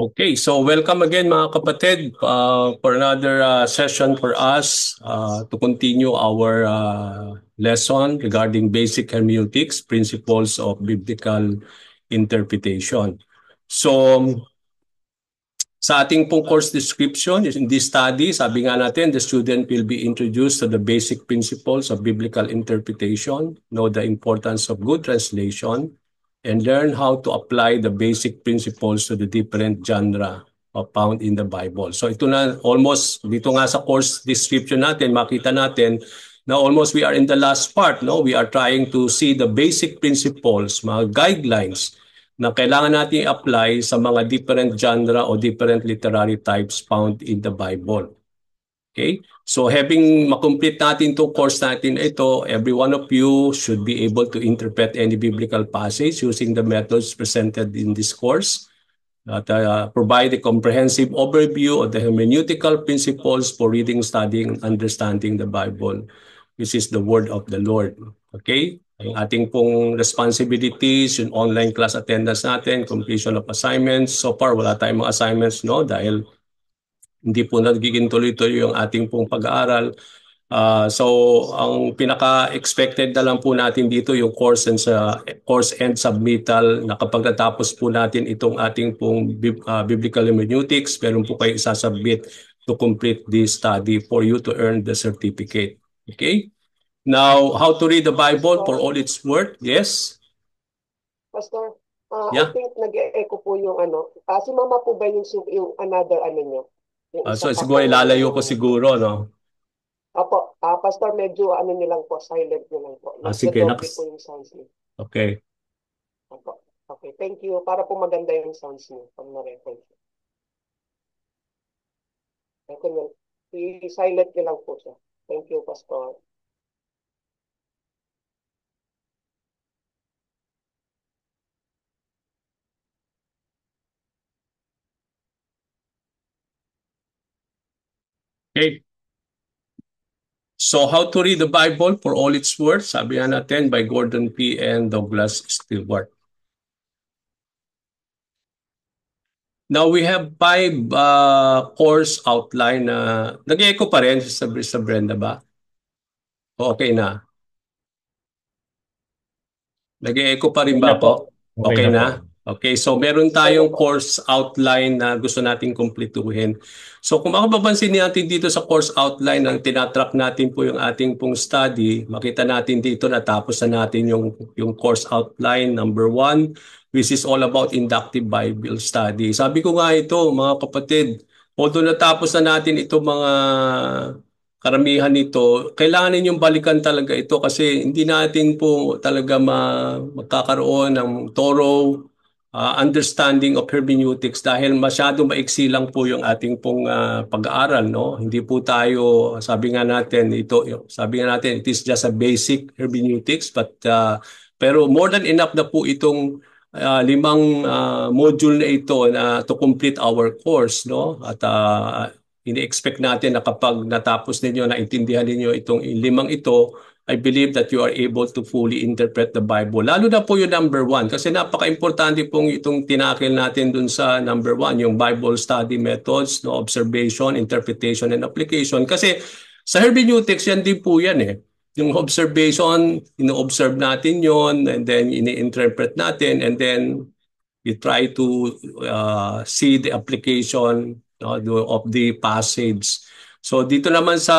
Okay, so welcome again mga kapatid for another session for us to continue our lesson regarding basic hermeneutics, principles of biblical interpretation. So sa ating pong course description, in this study, sabi nga natin, the student will be introduced to the basic principles of biblical interpretation, know the importance of good translation, and learn how to apply the basic principles to the different genre found in the Bible. So ito na almost, dito nga sa course description natin, makita natin na almost we are in the last part. No? We are trying to see the basic principles, mga guidelines na kailangan natin i-apply sa mga different genre o different literary types found in the Bible. Okay? So having makomplete natin itong course natin ito, every one of you should be able to interpret any biblical passage using the methods presented in this course that provide a comprehensive overview of the hermeneutical principles for reading, studying, and understanding the Bible, which is the Word of the Lord. Okay? Ang ating pong responsibilities, yung online class attendance natin, completion of assignments. So far, wala tayong mga assignments, no? Dahil hindi po nagiging tuloy-tuloy yung ating pong pag-aaral. So ang pinaka-expected na lang po natin dito yung course and submittal na kapag natapos po natin itong ating pong biblical hermeneutics, meron po kayo isasubmit to complete this study for you to earn the certificate. Okay? Now, how to read the Bible for all its worth? Yes? Pastor, I Yeah? think nag-e-echo po yung ano. Si Mama po ba yung another ano nyo? Yung isa So pa siguro pong... ilalayo ko siguro, no? Apo, Pastor, medyo ano nyo lang po, silent nyo lang po. Sige, Nagda-doble po yung sounds nyo. okay. Apo. Okay, thank you. Para po maganda yung sounds nyo pag na-record. I-silent nyo lang po siya. Thank you, Pastor. Okay. So how to read the Bible for all its worth? Sabi nga natin by Gordon P. and Douglas Stewart. Now we have 5 course outline na nag-echo pa rin sa Brenda ba? Okay na. Nag-echo pa rin Okay ba na po. po? Okay na po. na? Okay, so meron tayong course outline na gusto nating kumpletuhin. So kung makapapansin natin dito sa course outline, ang tinatrack natin po yung ating pong study, makita natin dito natapos na natin yung course outline number 1, which is all about inductive Bible study. Sabi ko nga ito, mga kapatid, although natapos na natin ito mga karamihan nito, kailangan ninyong balikan talaga ito kasi hindi natin po talaga magkakaroon ng thorough understanding of hermeneutics dahil masyado maiksi lang po yung ating pong pag-aaral, no? Hindi po tayo, sabi nga natin, it is just a basic hermeneutics, pero more than enough na po itong 5 module na ito na to complete our course, no? At ini-expect natin na kapag natapos ninyo, naintindihan ninyo itong 5 ito, I believe that you are able to fully interpret the Bible. Lalo na po yung number 1 kasi napaka-importante pong itong tinakil natin dun sa number 1, yung Bible study methods, no, observation, interpretation, and application. Kasi sa hermeneutics, yan din po yan eh. Yung observation, ino-observe natin yon and then ini-interpret natin and then we try to see the application of the passage. So dito naman sa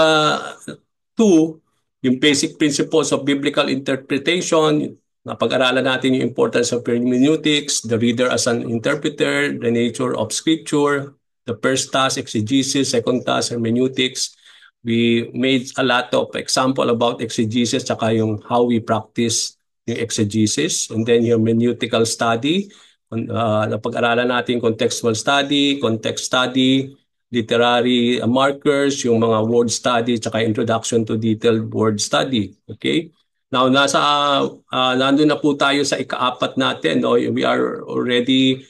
2, yung basic principles of biblical interpretation, napag-aralan natin yung importance of hermeneutics, the reader as an interpreter, the nature of scripture, the first task, exegesis, second task, hermeneutics. We made a lot of example about exegesis tsaka yung how we practice yung exegesis and then hermeneutical study. Napag-aralan natin contextual study, context study, literary markers, yung mga word study, tsaka introduction to detailed word study. Okay? Now, nandun na po tayo sa ika-4 natin. No? We are already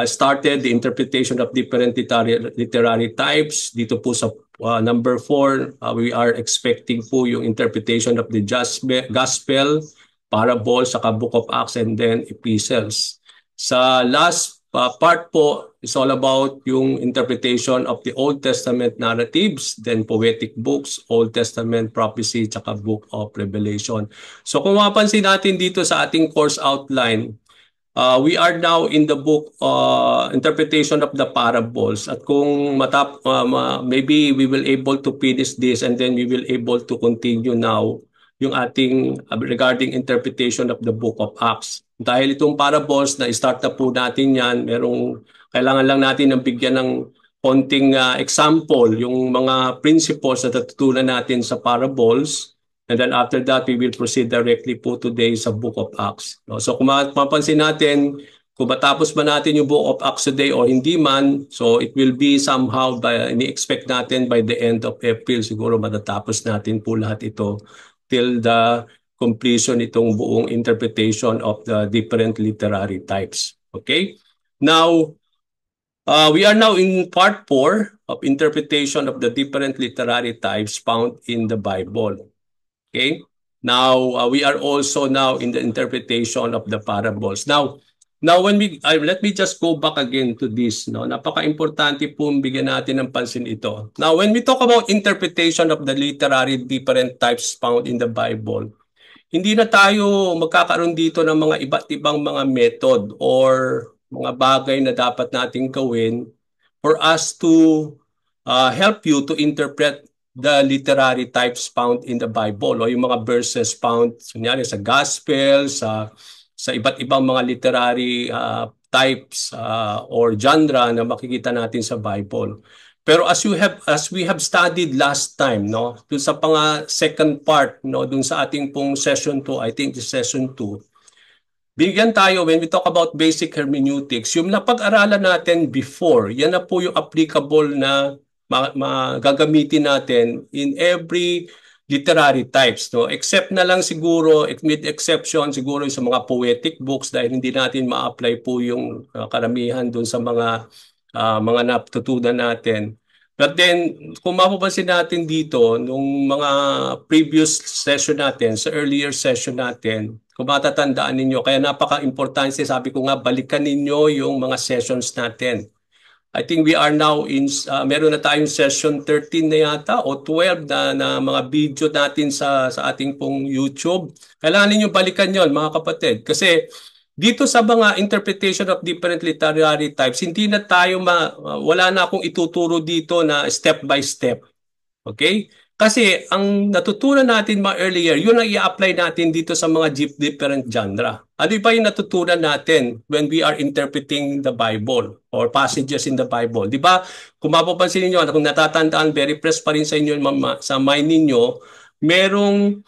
started the interpretation of different literary types. Dito po sa number 4, we are expecting po yung interpretation of the gospel, parables, saka book of Acts, and then epistles. Sa last part po is all about yung interpretation of the Old Testament narratives, then poetic books, Old Testament prophecy, tsaka Book of Revelation. So kung mapansin natin dito sa ating course outline, we are now in the book interpretation of the parables. At kung maybe we will able to finish this and then we will able to continue now yung ating regarding interpretation of the book of Acts. Dahil itong parables na start na po natin yan, kailangan lang natin ng bigyan ng konting example, yung mga principles na natutunan natin sa parables. And then after that, we will proceed directly po today sa Book of Acts. No? So kung mapansin natin, kung matapos ba natin yung Book of Acts today o hindi man, so it will be somehow, ini-expect natin by the end of April, siguro matatapos natin po lahat ito till the completion itong buong interpretation of the different literary types. Okay? Now, we are now in part 4 of interpretation of the different literary types found in the Bible. Okay. Now we are also now in the interpretation of the parables. Now when let me just go back again to this. No, napaka-importante po bigyan natin ng pansin ito. Now when we talk about interpretation of the literary different types found in the Bible, hindi na tayo magkakaroon dito ng mga iba't ibang mga method or mga bagay na dapat nating gawin for us to help you to interpret the literary types found in the Bible o yung mga verses found kunyari sa gospel, sa iba't ibang mga literary types or genre na makikita natin sa Bible. Pero as we have studied last time, no, dun sa second part, no, dun sa ating pong session 2, I think the session 2, bigyan tayo, when we talk about basic hermeneutics, yung napag-aralan natin before, yan na po yung applicable na gagamitin natin in every literary types. No? Except na lang siguro, with exception siguro sa mga poetic books dahil hindi natin ma-apply po yung karamihan dun sa mga natutunan natin. But then, kung mapapansin natin dito, nung mga previous session natin, sa earlier session natin, kung matatandaan ninyo, kaya napaka-importante, sabi ko nga, balikan ninyo yung mga sessions natin. I think we are now meron na tayong session 13 na yata o 12 na mga video natin sa ating pong YouTube. Kailangan niyo balikan yon mga kapatid. Kasi dito sa mga interpretation of different literary types, hindi na tayo wala na akong ituturo dito na step by step. Okay? Kasi ang natutunan natin earlier, yun ang i-apply natin dito sa mga different genre. Ano ba yung natutunan natin when we are interpreting the Bible or passages in the Bible? Di ba? Kung mapapansin niyo, kung natatandaan, very fresh pa rin sa inyo, sa mind ninyo, merong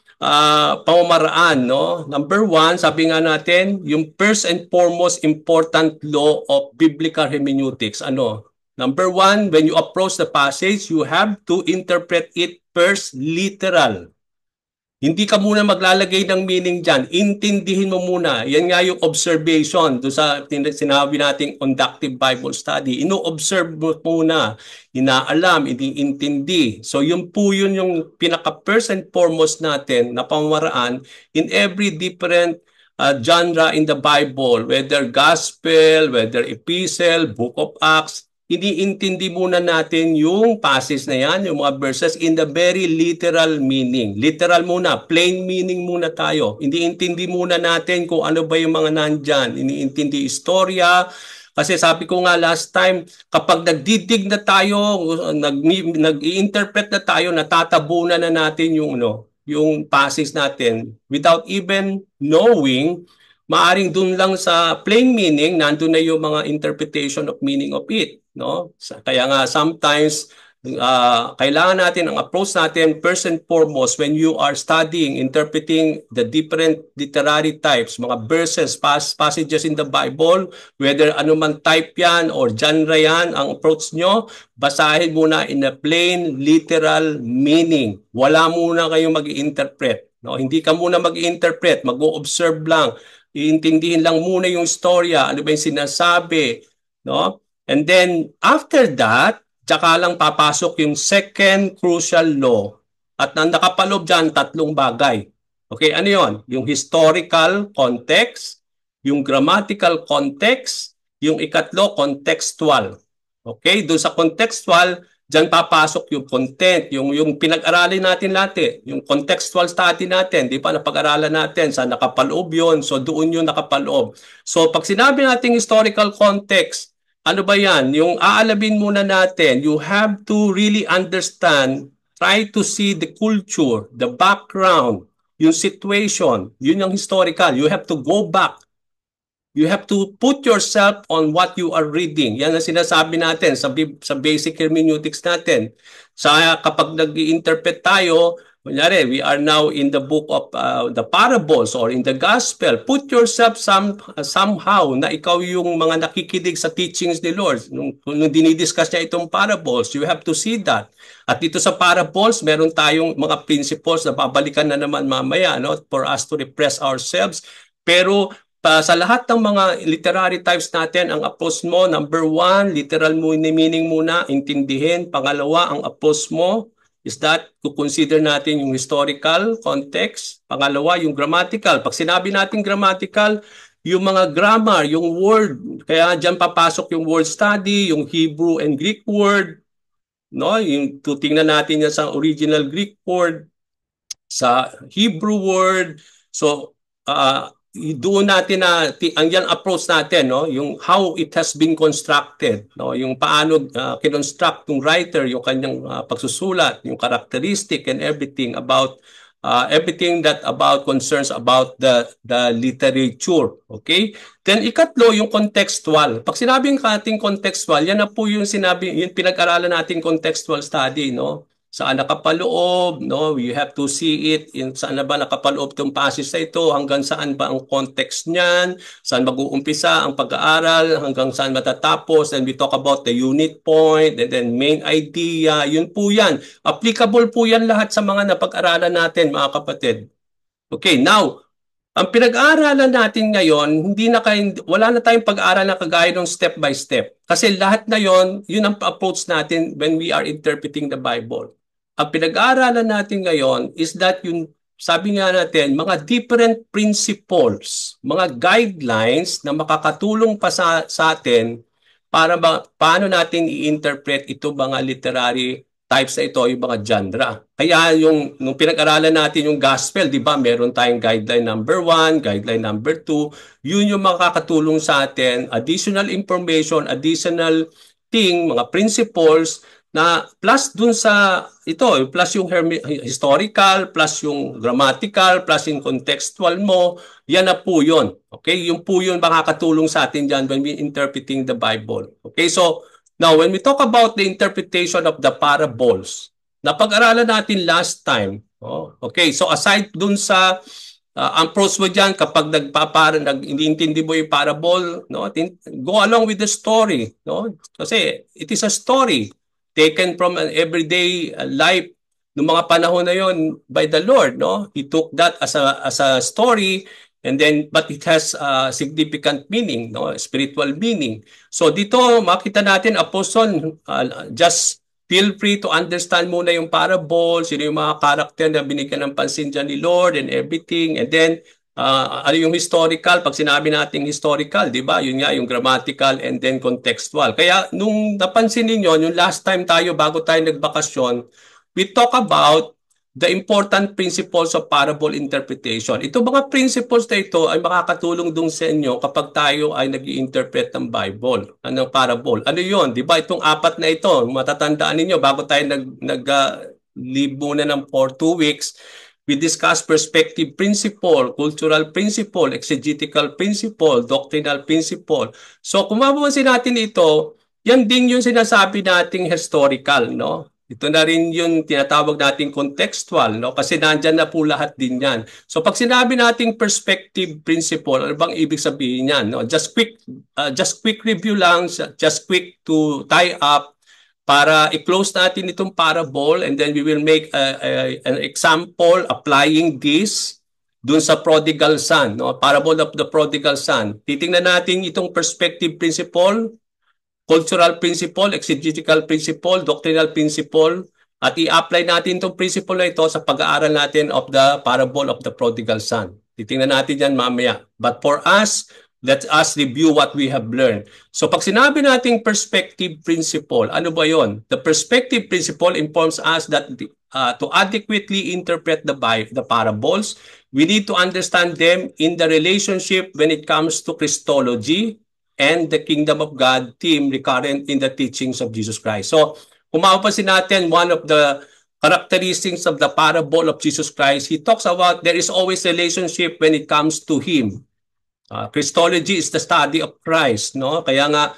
pamamaraan, no? Number 1, sabi nga natin, yung first and foremost important law of biblical hermeneutics. Ano? Number 1, when you approach the passage, you have to interpret it first literal. Hindi ka muna maglalagay ng meaning dyan. Intindihin mo muna. Yan nga yung observation. Doon sa sinabi nating inductive Bible study. Ino-observe mo muna. Inaalam, iniintindi. So yun po yun yung pinaka-first and foremost natin na pamamaraan in every different genre in the Bible. Whether gospel, whether epistle, book of Acts, iniintindi muna natin yung passage na yan, yung mga verses in the very literal meaning. Literal muna, plain meaning muna tayo. Iniintindi muna natin kung ano ba yung mga nandyan. Iniintindi istorya. Kasi sabi ko nga last time, kapag nagdidig na tayo, nag-i-interpret na tayo, natatabunan na natin yung passage natin without even knowing. Maaring dun lang sa plain meaning, nandun na yung mga interpretation of meaning of it. No? Kaya nga sometimes kailangan natin ang approach natin first and foremost when you are studying, interpreting the different literary types, mga verses, passages in the Bible, whether anuman type yan or genre yan, ang approach nyo, basahin muna in a plain literal meaning. Wala muna kayong mag-i-interpret. No? Hindi ka muna mag-i-interpret, mag-o-observe lang. Iintindihin lang muna yung storya, ano ba yung sinasabi, no? And then, after that, tsaka lang papasok yung second crucial law. At ang nakapaloob dyan, 3 bagay. Okay, ano yon? Yung historical context, yung grammatical context, Yung ikatlo, contextual. Okay, doon sa contextual, diyan papasok yung content, yung pinag-aralin natin lahat yung contextual study natin, di ba napag-aralan natin sa nakapaloob yun, so doon yung nakapaloob. So pag sinabi natin historical context, ano ba yan? Yung aalabin muna natin, you have to really understand, try to see the culture, the background, yung situation, yun yung historical. You have to go back. You have to put yourself on what you are reading. Yan ang sinasabi natin sa basic hermeneutics natin. Kapag nag-interpret tayo, kunyari, we are now in the book of the parables or in the gospel. Put yourself somehow na ikaw yung mga nakikinig sa teachings ni Lord. Nung dinidiscuss niya itong parables, you have to see that. At dito sa parables, meron tayong mga principles na babalikan na naman mamaya, no, for us to refresh ourselves. Pero sa lahat ng mga literary types natin, ang apposmo, number one, literal meaning muna, intindihin. Pangalawa, ang apposmo is that to consider natin yung historical context. Pangalawa, yung grammatical. Pag sinabi natin grammatical, yung mga grammar, yung word, kaya dyan papasok yung word study, yung Hebrew and Greek word, no? Yung tutingnan natin yan sa original Greek word, sa Hebrew word. So, doon natin na ang yan approach natin, no, yung how it has been constructed, no, yung paano kinonstruct ng writer yung kanyang pagsusulat, yung characteristic and everything that about concerns about the literature. Okay, then ikatlo yung contextual. Pag sinabing ating contextual, yan na po yung sinabi, yung pinag-aralan nating contextual study, no. Saan nakapaloob, no? You have to see it, saan na ba nakapaloob itong passage na ito, hanggang saan ba ang context niyan, saan mag-uumpisa ang pag-aaral, hanggang saan matatapos, and we talk about the unit point, and then main idea, yun po yan. Applicable po yan lahat sa mga napag-aralan natin, mga kapatid. Okay, now, ang pinag-aaralan natin ngayon, wala na tayong pag-aaral na kagaya ng step by step. Kasi lahat na yun ang approach natin when we are interpreting the Bible. Ang pinag-aaralan natin ngayon is that yung, sabi nga natin, mga different principles, mga guidelines na makakatulong pa sa atin para paano natin i-interpret ito mga literary types na ito, yung mga genre. Kaya nung pinag-aralan natin yung gospel, di ba, meron tayong guideline number 1, guideline number 2, yun yung makakatulong sa atin, additional information, additional mga principles, na plus dun sa ito, plus yung historical, plus yung grammatical, plus yung contextual mo, yan na po yun. Okay? Yung po yun makakatulong sa atin dyan when we interpreting the Bible. Okay? So, now, when we talk about the interpretation of the parables, napag-aralan natin last time. Okay, so aside dun sa ang approach mo dyan kapag nag-iintindi mo yung parable, no, go along with the story. No? Kasi it is a story taken from an everyday life ng mga panahon na yon by the Lord. No? He took that as a story, and then but it has significant meaning, no, spiritual meaning. So dito makita natin, Apostle, just feel free to understand muna yung parable, sino yung mga character na binigyan ng pansin dyan ni Lord and everything, and then ano yung historical. Pag sinabi natin historical, di ba, yun nga yung grammatical and then contextual. Kaya nung napansin niyo yung last time tayo bago tayo nagbakasyon, we talk about the important principles of parable interpretation. Ito mga principles na ito ay makakatulong dun sa inyo kapag tayo ay nag-i-interpret ng Bible, ng parable. Ano yun? Di ba itong apat na ito, matatandaan ninyo bago tayo nag-live muna for 2 weeks, we discuss perspective principle, cultural principle, exegetical principle, doctrinal principle. So kung mapapansin natin ito, yan din yung sinasabi nating historical, no? Ito na rin yung tinatawag nating contextual, no? Kasi nandyan na po lahat din yan. So pag sinabi nating perspective principle, ano bang ibig sabihin yan? No? Just quick review lang, just quick to tie up para i-close natin itong parable, and then we will make an example applying this dun sa prodigal son, no? Parable of the prodigal son. Titingnan natin itong perspective principle, cultural principle, exegetical principle, doctrinal principle, at i-apply natin itong principle na ito sa pag-aaral natin of the parable of the prodigal son. Titingnan natin yan mamaya. But for us, let us review what we have learned. So pag sinabi nating perspective principle, ano ba yon? The perspective principle informs us that to adequately interpret the parables, we need to understand them in the relationship when it comes to Christology and the kingdom of God theme recurrent in the teachings of Jesus Christ. So kung mapapansin natin, one of the characteristics of the parable of Jesus Christ, he talks about there is always relationship when it comes to Him. Christology is the study of Christ, no? Kaya nga,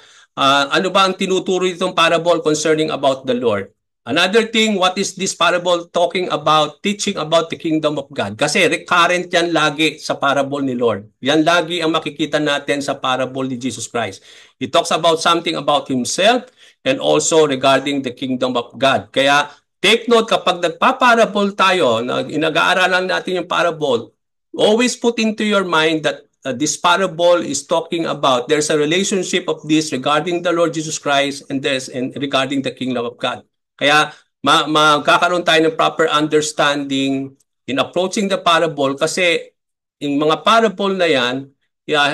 ano ba ang tinuturo itong parable concerning about the Lord? Another thing, what is this parable talking about, teaching about the kingdom of God? Kasi recurrent yan lagi sa parable ni Lord. Yan lagi ang makikita natin sa parable ni Jesus Christ. He talks about something about Himself and also regarding the kingdom of God. Kaya take note, kapag nagpaparable tayo, inag-aaralan natin yung parable, always put into your mind that this parable is talking about there's a relationship of this regarding the Lord Jesus Christ and regarding the kingdom of God. Kaya magkakaroon tayo ng proper understanding in approaching the parable kasi yung mga parable na yan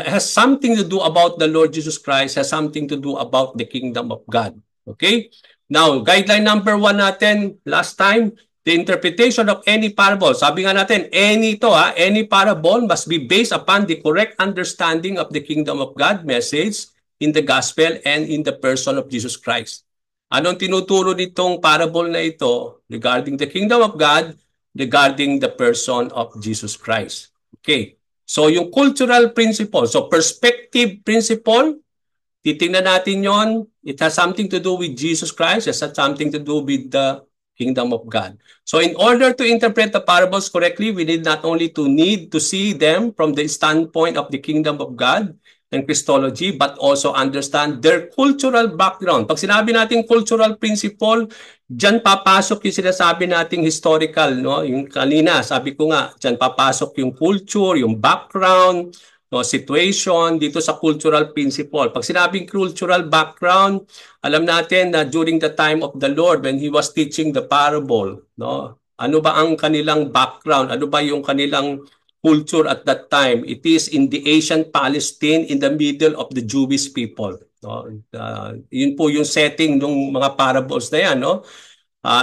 has something to do about the Lord Jesus Christ, has something to do about the kingdom of God. Okay? Now, guideline number 1 natin last time, the interpretation of any parable. Sabi nga natin, any parable must be based upon the correct understanding of the kingdom of God message in the gospel and in the person of Jesus Christ. Anong tinuturo nitong parable na ito regarding the kingdom of God, regarding the person of Jesus Christ? Okay. So yung cultural principle, so perspective principle, titingnan natin yon. It has something to do with Jesus Christ. It has something to do with the kingdom of God. So in order to interpret the parables correctly, we need not only to see them from the standpoint of the kingdom of God and Christology, but also understand their cultural background. Pag sinabi natin cultural principle, dyan papasok yung sinasabi nating historical, no? Yung kanina, sabi ko nga, dyan papasok yung culture, yung background, no, situation dito sa cultural principle. Pag sinabing cultural background, alam natin na during the time of the Lord when He was teaching the parable, no, ano ba ang kanilang background? Ano ba yung kanilang culture at that time? It is in the ancient Palestine in the middle of the Jewish people. No? Yun po yung setting ng mga parables na yan. No?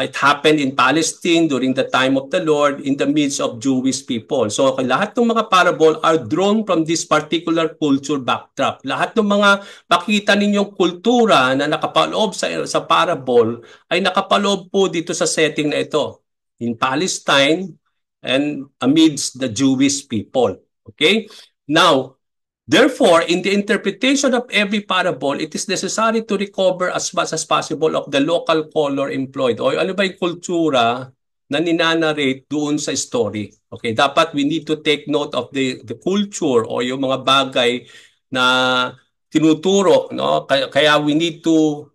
It happened in Palestine during the time of the Lord in the midst of Jewish people. So lahat ng mga parable are drawn from this particular culture backdrop. Lahat ng mga makita ninyong kultura na nakapaloob sa parable ay nakapaloob po dito sa setting na ito. In Palestine and amidst the Jewish people. Okay? Now, therefore, in the interpretation of every parable, it is necessary to recover as much as possible of the local color employed. O ano ba yung kultura na ninanarrate doon sa story? Okay, dapat we need to take note of the culture o yung mga bagay na tinuturo, no? Kaya we need to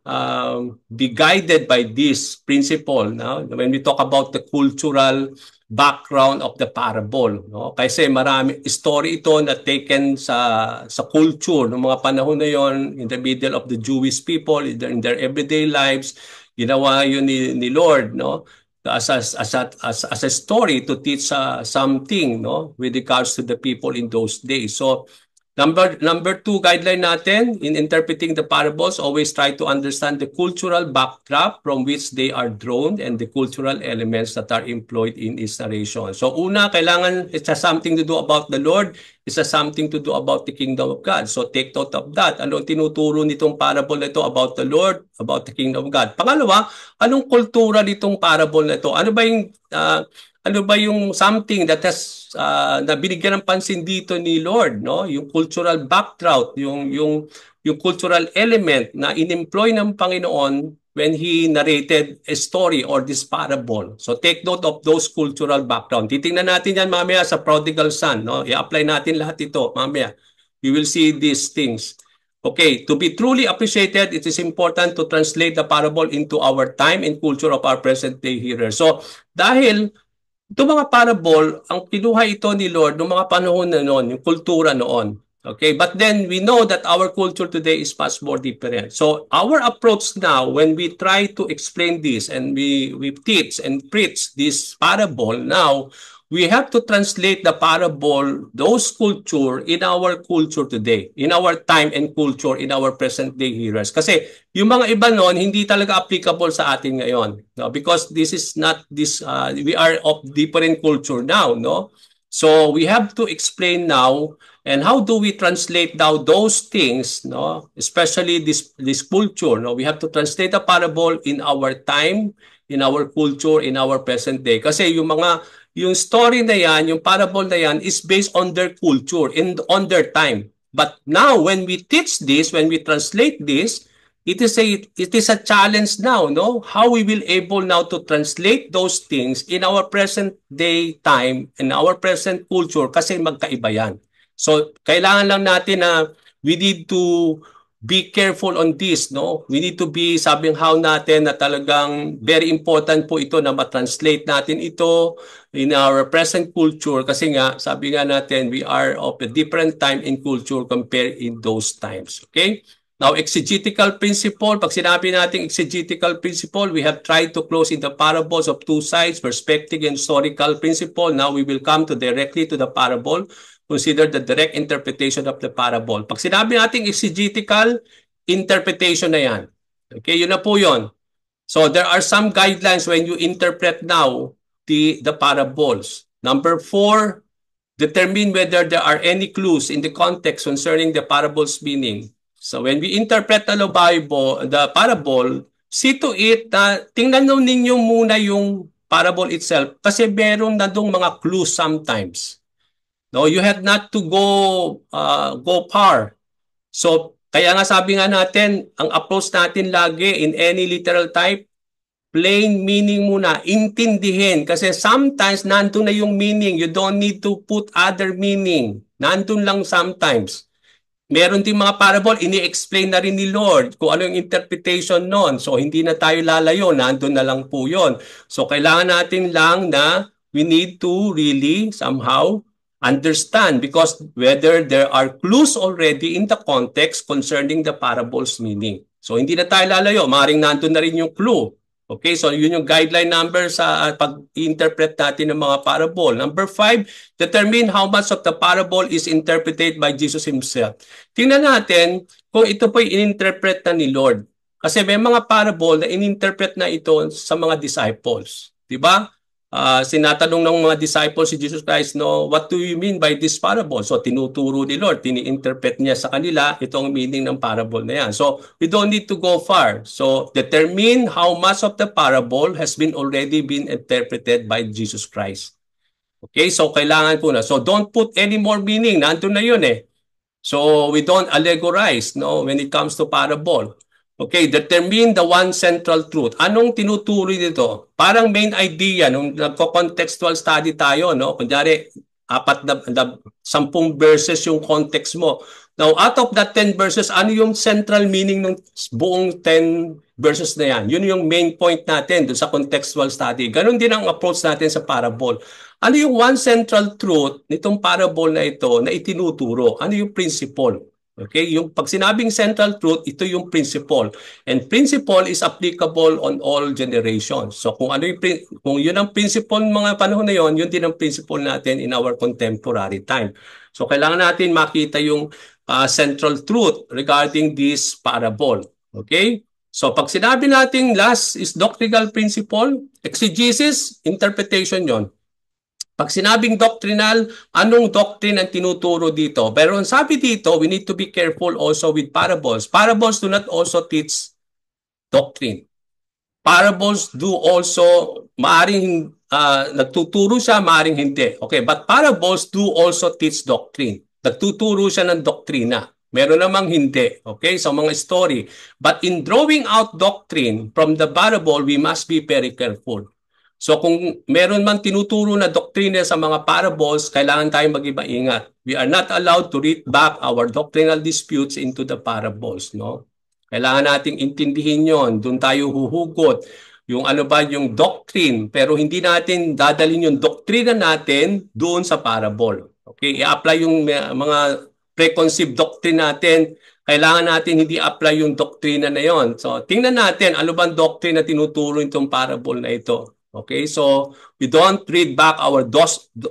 be guided by this principle, no? When we talk about the cultural background of the parable, no? Kasi marami story ito na taken sa culture ng mga panahon na yon in the middle of the Jewish people in their everyday lives. Ginawa yun ni Lord, no? As a story to teach something, no, with regards to the people in those days. So Number 2 guideline natin in interpreting the parables, always try to understand the cultural backdrop from which they are drawn and the cultural elements that are employed in its narration. So una, kailangan it has something to do about the Lord, it has something to do about the kingdom of God. So take note of that. Anong tinuturo nitong parable na ito about the Lord, about the kingdom of God? Pangalawa, anong kultura nitong parable na ito? Ano ba yung something that has na binigyan ng pansin dito ni Lord, no? Yung cultural backdrop, yung cultural element na in-employ ng Panginoon when He narrated a story or this parable. So take note of those cultural background. Titingnan natin yan mamaya sa prodigal son, no? I-apply natin lahat ito mamaya. We will see these things. Okay, to be truly appreciated, it is important to translate the parable into our time and culture of our present day hearers. So dahil itong mga parable, ang kinuha ito ni Lord noong mga panahon na noon, yung kultura noon. Okay, but then we know that our culture today is much more different. So our approach now, when we try to explain this and we teach and preach this parable now, we have to translate the parable, those culture, in our culture today, in our time and culture, in our present day hearers. Kasi yung mga iba noon, hindi talaga applicable sa atin ngayon. No? Because this is not this, we are of different culture now. No? So we have to explain now, and how do we translate now those things, no? Especially this culture, no? We have to translate the parable in our time, in our culture, in our present day. Kasi yung story na yan, yung parable na yan is based on their culture and on their time. But now when we teach this, when we translate this, it is a challenge now, no? How we will able now to translate those things in our present day time, in our present culture, kasi magkaiba yan. So kailangan lang natin na we need to be careful on this, no? We need to be, sabing how natin na talagang very important po ito na ma-translate natin ito in our present culture, kasi nga sabi nga natin we are of a different time in culture compared in those times. Okay? Now, exegetical principle, pag sinabi natin exegetical principle, we have tried to close in the parables of two sides, perspective and historical principle. Now, we will come to directly to the parable. Consider the direct interpretation of the parable. Pag sinabi natin exegetical, interpretation na yan. Okay, yun na po yun. So, there are some guidelines when you interpret now the parables. Number 4, determine whether there are any clues in the context concerning the parable's meaning. So when we interpret the Bible, the parable, see to it na tingnan ninyo muna yung parable itself kasi meron na dong mga clues sometimes. No, you have not to go far. So kaya nga sabi nga natin, ang approach natin lagi in any literal type, plain meaning muna, intindihin. Kasi sometimes nandun na yung meaning. You don't need to put other meaning. Nandun lang sometimes. Meron din mga parable, ini-explain na rin ni Lord kung ano yung interpretation nun. So, hindi na tayo lalayo. Nandun na lang po yun. So, kailangan natin lang na we need to really somehow understand because whether there are clues already in the context concerning the parable's meaning. So, hindi na tayo lalayo. Maring nandun na rin yung clue. Okay, so yun yung guideline number sa pag-interpret natin ng mga parable. Number 5, determine how much of the parable is interpreted by Jesus Himself. Tingnan natin kung ito po'y in-interpret na ni Lord. Kasi may mga parable na in-interpret na ito sa mga disciples. Diba? Sinatanong ng mga disciples si Jesus Christ, no, what do you mean by this parable? So tinuturo ni Lord, tini-interpret niya sa kanila itong meaning ng parable na yan. So we don't need to go far. So determine how much of the parable has been already been interpreted by Jesus Christ. Okay, so kailangan po na. So don't put any more meaning. Nandun na yun eh. So we don't allegorize, no, when it comes to parable. Okay, determine the one central truth. Anong tinutuloy dito? Parang main idea nung nagko-contextual study tayo, no? Kunyari, 10 verses yung context mo. Now, out of that 10 verses, ano yung central meaning ng buong 10 verses na yan? Yun yung main point natin doon sa contextual study. Ganon din ang approach natin sa parable. Ano yung one central truth nitong parable na ito na itinuturo? Ano yung principle? Okay, yung pag sinabing central truth, ito yung principle. And principle is applicable on all generations. So kung ano yung kung yun ang principle ng mga panahon na yun, yun din ang principle natin in our contemporary time. So kailangan natin makita yung central truth regarding this parable. Okay? So pag sinabi natin last is doctrinal principle, exegesis, interpretation yon. Pag sinabing doctrinal, anong doctrine ang tinuturo dito? Pero ang sabi dito, we need to be careful also with parables. Parables do not also teach doctrine. Parables do also, maaring nagtuturo siya, maaring hindi. Okay, but parables do also teach doctrine. Nagtuturo siya ng doktrina. Meron namang hindi. Okay, so mga story. But in drawing out doctrine from the parable, we must be very careful. So kung meron man tinuturo na doktrina sa mga parables, kailangan tayong mag-iba-ingat. We are not allowed to read back our doctrinal disputes into the parables, no? Kailangan nating intindihin yon. Doon tayo huhugot yung ano ba yung doctrine, pero hindi natin dadalhin yung doktrina natin doon sa parable. Okay, i-apply yung mga preconceived doctrine natin. Kailangan natin hindi apply yung doktrina na yon. So tingnan natin ano bang doctrine na tinuturo itong parable na ito. Okay, so we don't read back our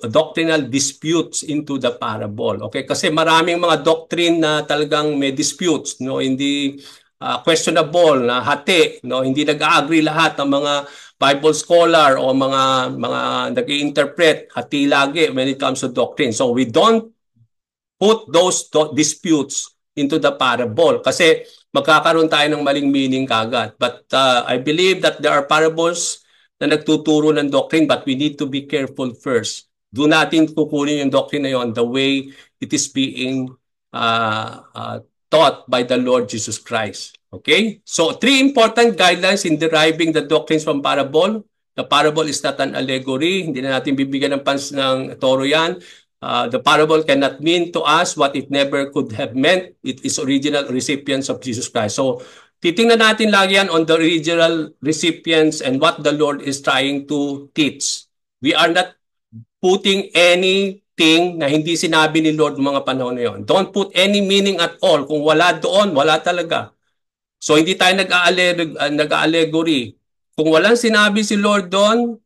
doctrinal disputes into the parable. Okay, kasi maraming mga doctrine na talagang may disputes, no, hindi questionable, na hati, no, hindi nag-agree lahat ng mga Bible scholar o mga nag-i-interpret, hati lagi when it comes to doctrine. So we don't put those disputes into the parable kasi magkakaroon tayo ng maling meaning kagad. But I believe that there are parables na nagtuturo ng doctrine, but we need to be careful first. Doon natin kukunin yung doctrine na yun the way it is being taught by the Lord Jesus Christ. Okay? So, 3 important guidelines in deriving the doctrines from parable. The parable is not an allegory. Hindi na natin bibigyan ng pans ng toro yan. The parable cannot mean to us what it never could have meant. It is original recipients of Jesus Christ. So, titingnan natin lagi yan on the original recipients and what the Lord is trying to teach. We are not putting anything na hindi sinabi ni Lord mga panahon na yun. Don't put any meaning at all. Kung wala doon, wala talaga. So, hindi tayo nag-allegory. Kung walang sinabi si Lord doon,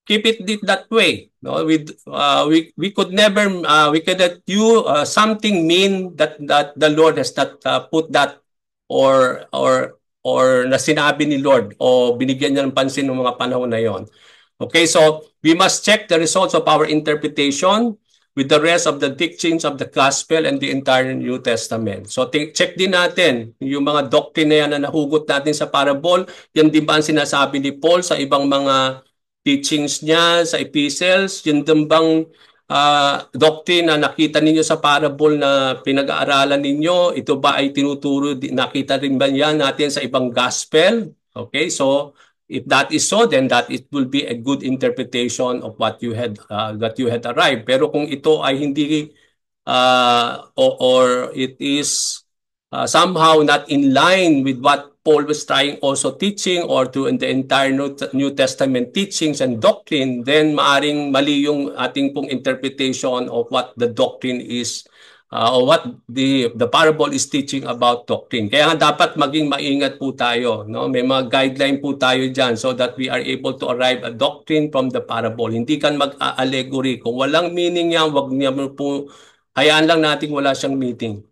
keep it that way. No, we could never we cannot do something mean that the Lord has not put that or na sinabi ni Lord o binigyan niya ng pansin ng mga panahon na yon. Okay, so we must check the results of our interpretation with the rest of the teachings of the gospel and the entire New Testament. So check din natin yung mga doctrine na yan na nahugot natin sa parable. Yan din ba ang sinasabi ni Paul sa ibang mga teachings niya sa epistles? Yun din bang doctrine na nakita ninyo sa parable na pinag-aaralan ninyo? Ito ba ay tinuturo, nakita rin ba yan natin sa ibang gospel? Okay, so if that is so, then that it will be a good interpretation of what you had arrived. Pero kung ito ay hindi or it is somehow not in line with what Paul was trying also teaching or to in the entire New Testament teachings and doctrine, then maaring mali yung ating pong interpretation of what the doctrine is or what the parable is teaching about doctrine. Kaya nga dapat maging maingat po tayo. No? May mga guideline po tayo dyan so that we are able to arrive at doctrine from the parable. Hindi kan mag-allegory. Kung walang meaning yan, wag niya po, hayaan lang natin wala siyang meaning.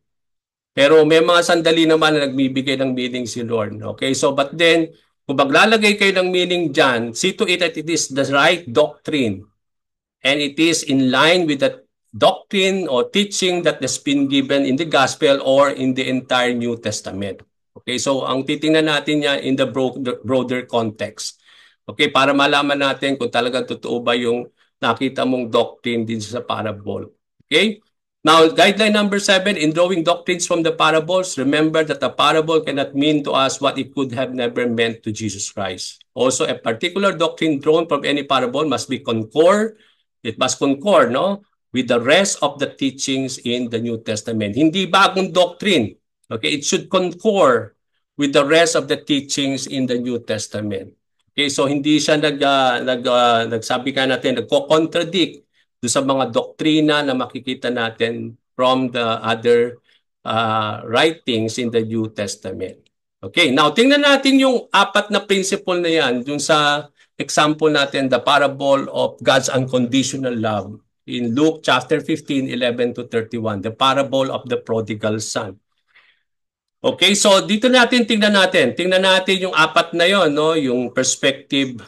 Pero may mga sandali naman na nagbibigay ng meaning si Lord. Okay, so but then, kung maglalagay kayo ng meaning dyan, see to it that it is the right doctrine and it is in line with the doctrine or teaching that has been given in the gospel or in the entire New Testament. Okay, so ang titingnan natin yan in the broader context. Okay, para malaman natin kung talagang totoo ba yung nakita mong doctrine din sa parable. Okay? Now, guideline number 7, in drawing doctrines from the parables, remember that a parable cannot mean to us what it could have never meant to Jesus Christ. Also, a particular doctrine drawn from any parable must be it must concord, no, with the rest of the teachings in the New Testament. Hindi bagong doctrine. Okay, it should concord with the rest of the teachings in the New Testament. Okay, so hindi siya nagsabi ka natin, nagko-contradict do sa mga doktrina na makikita natin from the other writings in the New Testament. Okay, now tingnan natin yung 4 na principle na yan dun sa example natin, the parable of God's unconditional love in Luke chapter 15, 11 to 31, the parable of the prodigal son. Okay, so dito natin tingnan natin yung 4 na yon, no, yung perspective,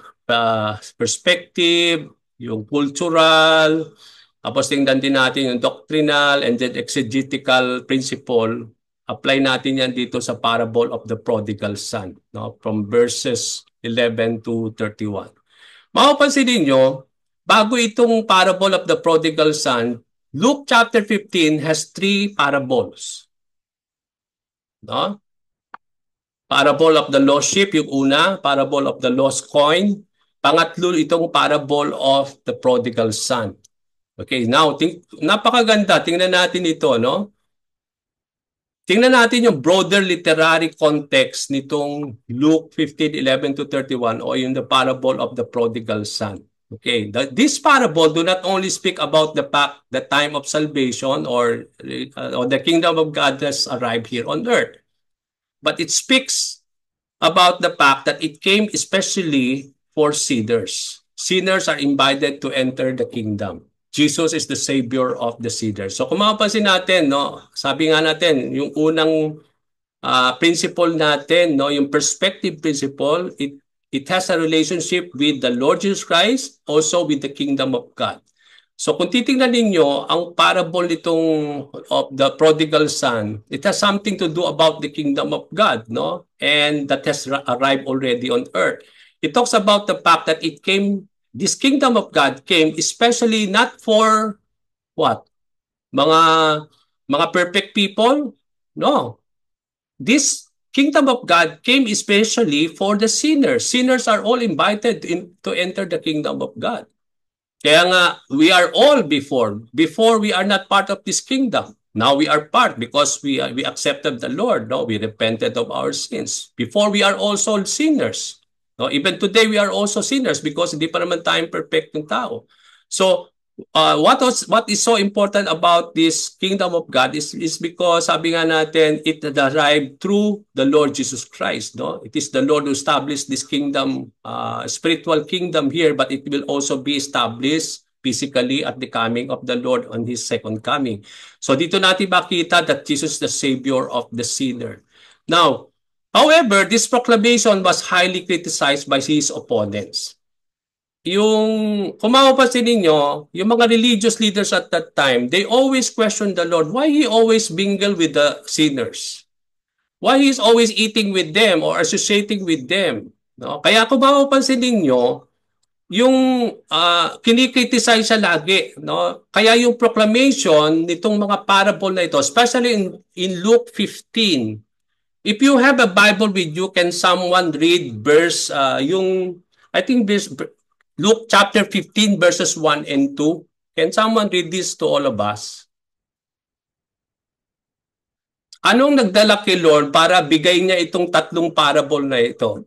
yung cultural, tapos tingnan din natin yung doctrinal and then exegetical principle. Apply natin yan dito sa parable of the prodigal son, no, from verses 11 to 31. Mapapansin niyo, bago itong parable of the prodigal son, Luke chapter 15 has 3 parables. No? Parable of the lost sheep, yung una, parable of the lost coin. Pangatlo, itong parable of the prodigal son. Okay, now, napakaganda. Tingnan natin ito, no? Tingnan natin yung broader literary context nitong Luke 15:11 to 31 o yung the parable of the prodigal son. Okay, this parable do not only speak about the time of salvation or the kingdom of God has arrived here on earth, but it speaks about the fact that it came especially for sinners. Sinners are invited to enter the kingdom. Jesus is the Savior of the sinners. So kung mapapansin natin, no, sabi nga natin, yung unang principle natin, no, yung perspective principle, it has a relationship with the Lord Jesus Christ, also with the kingdom of God. So kung titingnan ninyo, ang parable nitong of the prodigal son, it has something to do about the kingdom of God, no? And that has arrived already on earth. It talks about the fact that this kingdom of God came especially not for what? Mga perfect people? No. This kingdom of God came especially for the sinners. Sinners are all invited to enter the kingdom of God. Kaya nga, we are all before we are not part of this kingdom. Now we are part because we accepted the Lord. No, we repented of our sins. Before we are also sinners. No, even today we are also sinners because hindi pa naman tayong perfectong tao. So what is so important about this kingdom of God is because sabi nga natin it arrived through the Lord Jesus Christ. No, it is the Lord who established this kingdom, spiritual kingdom here, but it will also be established physically at the coming of the Lord on His second coming. So dito natin makita that Jesus is the Savior of the sinner. Now, however, this proclamation was highly criticized by his opponents. Kung mapapansin ninyo, yung mga religious leaders at that time, they always question the Lord, why He always mingle with the sinners? Why He is always eating with them or associating with them? No? Kaya kung mapapansin ninyo, yung kinikriticize siya lagi. No? Kaya yung proclamation nitong mga parable na ito, especially in Luke 15, if you have a Bible with you, can someone read verse, I think Luke chapter 15 verses 1 and 2. Can someone read this to all of us? Anong nagdala kay Lord para bigay niya itong tatlong parable na ito?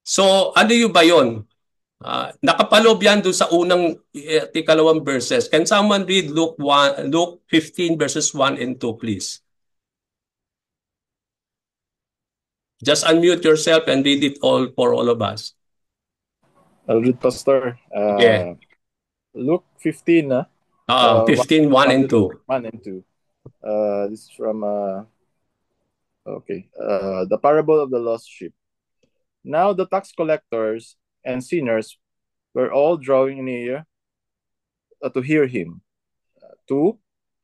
So, ano yun ba yun? Nakapaloob yan doon sa unang ikalawang verses. Can someone read Luke 15 verses 1 and 2, please? Just unmute yourself and read it all for all of us. I'll read, Pastor. Okay. Luke 15, 15, 1 and 2. 1 and 2. This is from, the parable of the lost sheep. Now the tax collectors and sinners were all drawing near to hear him. 2.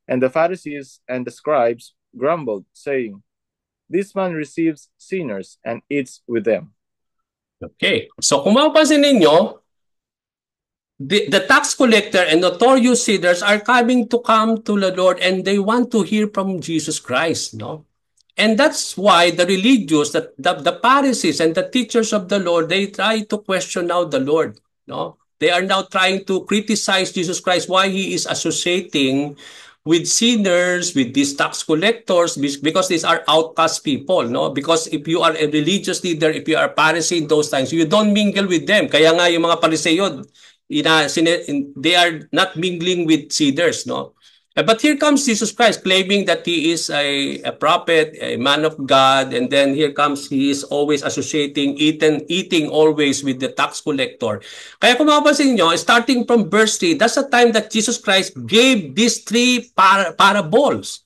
And the Pharisees and the scribes grumbled, saying, "This man receives sinners and eats with them." Okay. So kung mapapansin ninyo, the tax collector and notorious sinners are come to the Lord and they want to hear from Jesus Christ, no? And that's why the religious, the Pharisees and the teachers of the Lord, they try to question now the Lord, no? They are now trying to criticize Jesus Christ, why He is associating with sinners, with these tax collectors, because these are outcast people, no? Because if you are a religious leader, if you are a Pharisee in those times, you don't mingle with them. Kaya nga yung mga Pariseo, they are not mingling with sinners, no? But here comes Jesus Christ claiming that He is a prophet, a man of God, and then here comes He is always associating, eating always with the tax collector. Kaya kung mapapansin nyo, starting from verse 3, that's the time that Jesus Christ gave these three parables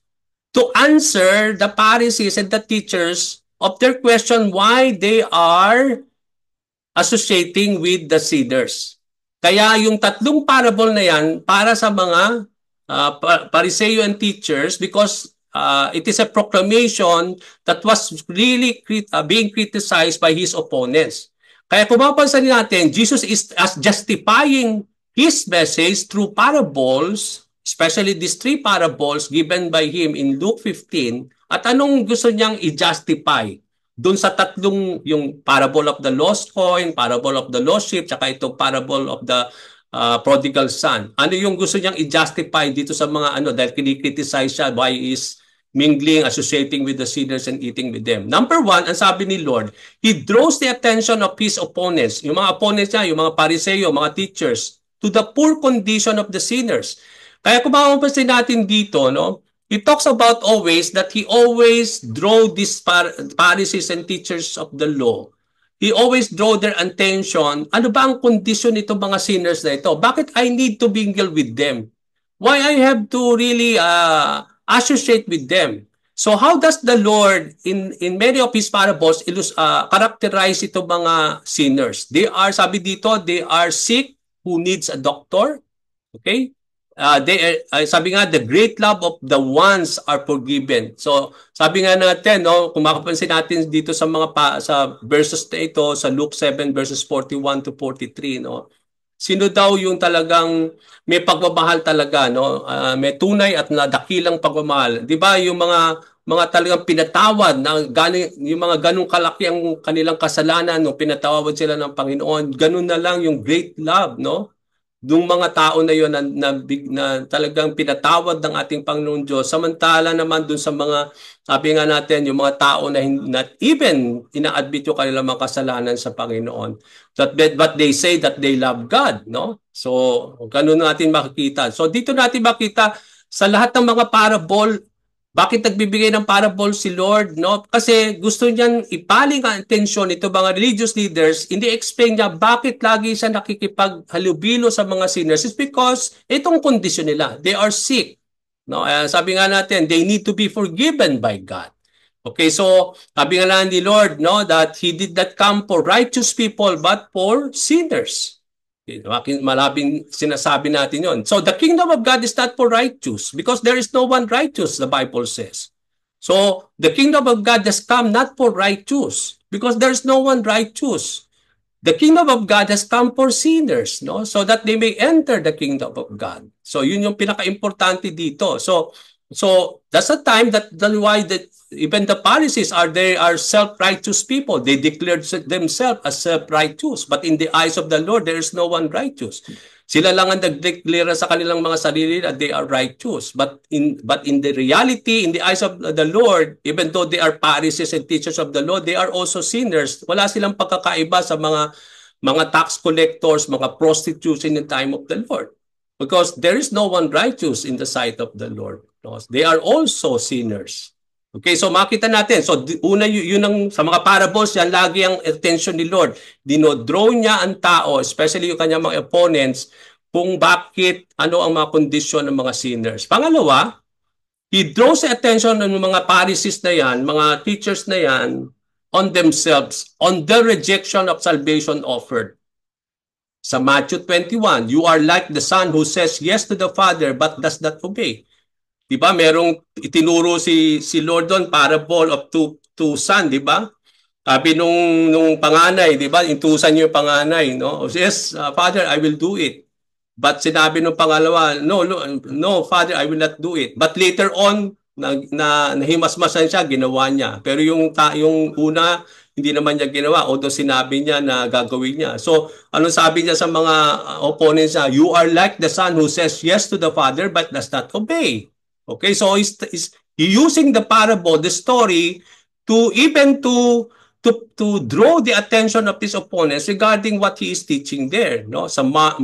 to answer the Pharisees and the teachers of their question why they are associating with the sinners. Kaya yung tatlong parable na yan para sa mga Pariseo and teachers because it is a proclamation that was really being criticized by his opponents. Kaya kung mapapansin natin, Jesus is justifying his message through parables, especially these three parables given by him in Luke 15. At anong gusto niyang i-justify? Doon sa tatlong, yung parable of the lost coin, parable of the lost sheep, tsaka itong parable of the prodigal son. Ano yung gusto niyang i-justify dito sa mga dahil kinikriticize siya why he is mingling, associating with the sinners and eating with them. Number one, ang sabi ni Lord, He draws the attention of His opponents. Yung mga opponents niya, yung mga Pariseo, mga teachers, to the poor condition of the sinners. Kaya kung mapapansin natin dito, no, He talks about always that He always draw these Pharisees and teachers of the law. he always draw their attention, ano ba ang kondisyon nito mga sinners na ito? Bakit I need to mingle with them? Why I have to really associate with them? So how does the Lord in many of his parables characterize ito mga sinners? They are, sabi dito, they are sick who needs a doctor. Okay? Sabi nga, the great love of the ones are forgiven. So, sabi nga natin, no, kung makapansin natin dito sa sa verses na ito, sa Luke 7 verses 41 to 43, no, sino daw yung talagang may pagmamahal talaga, no? May tunay at nadakilang pagmamahal. 'Di ba? Yung mga talagang pinatawad na yung mga ganung kalaki ang kanilang kasalanan, no, pinatawad sila ng Panginoon. Ganun na lang yung great love, no? Yung mga tao na yon na talagang pinatawad ng ating Panginoon Diyos. Samantala naman dun sa mga, sabi nga natin, yung mga tao na not even ina-admit yung kanilang mga kasalanan sa Panginoon. But they say that they love God, no? So, ganun natin makikita. So, dito natin makita sa lahat ng mga parable, bakit nagbibigay ng parable si Lord, no? Kasi gusto niyang ipaling ang atensyon ito mga religious leaders, hindi explain niya bakit lagi siya nakikipaghalubilo sa mga sinners. It's because itong kondisyon nila, they are sick. No? Sabi nga natin, they need to be forgiven by God. Okay, so sabi nga lang ni Lord, no, that He did not come for righteous people but for sinners. Malabing sinasabi natin yon. So the kingdom of God is not for righteous because there is no one righteous, the Bible says. So the kingdom of God has come not for righteous because there is no one righteous. The kingdom of God has come for sinners, no? So that they may enter the kingdom of God. So yun yung pinaka-importante dito. So that's the time that why even the Pharisees are self-righteous people. They declared themselves as self-righteous. But in the eyes of the Lord, there is no one righteous. Sila lang ang nag-declare sa kanilang mga sarili that they are righteous. But in the reality, in the eyes of the Lord, even though they are Pharisees and teachers of the law, they are also sinners. Wala silang pagkakaiba sa mga tax collectors, mga prostitutes in the time of the Lord. Because there is no one righteous in the sight of the Lord. They are also sinners. Okay, so makita natin. So una yun ang sa mga parables, yan lagi ang attention ni Lord. Dinodraw niya ang tao, especially yung kanyang mga opponents, kung bakit, ano ang mga kondisyon ng mga sinners. Pangalawa, He draws the attention ng mga Pharisees na yan, mga teachers na yan, on themselves, on the rejection of salvation offered. Sa Matthew 21, you are like the son who says yes to the Father but does not obey. Diba? Merong itinuro si Lord doon, parable of two son, diba? Sabi nung panganay, diba? Intusan niyo yung panganay, no? Yes, Father, I will do it. But sinabi nung pangalawa, no, Father, I will not do it. But later on, nahimasmasan siya, ginawa niya. Pero yung una, hindi naman niya ginawa, although sinabi niya na gagawin niya. So, anong sabi niya sa mga opponents niya? You are like the son who says yes to the Father but does not obey. Okay, so he's using the parable, the story, to draw the attention of his opponents regarding what he is teaching there. No, sa Mark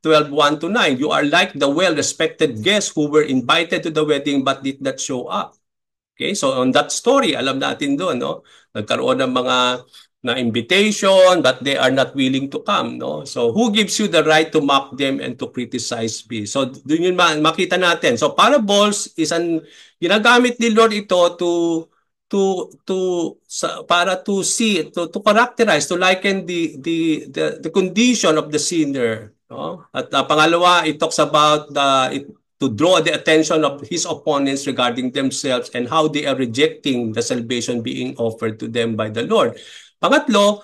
12:1-9, you are like the well-respected guests who were invited to the wedding but did not show up. Okay, so on that story, alam natin doon, no, nagkaroon ng mga na invitation but they are not willing to come, no? So who gives you the right to mock them and to criticize me? So doon yun makita natin. So parables is ginagamit ni Lord ito para to see, to characterize, to liken the condition of the sinner, no? At pangalawa, it talks about to draw the attention of his opponents regarding themselves and how they are rejecting the salvation being offered to them by the Lord. Pangatlo,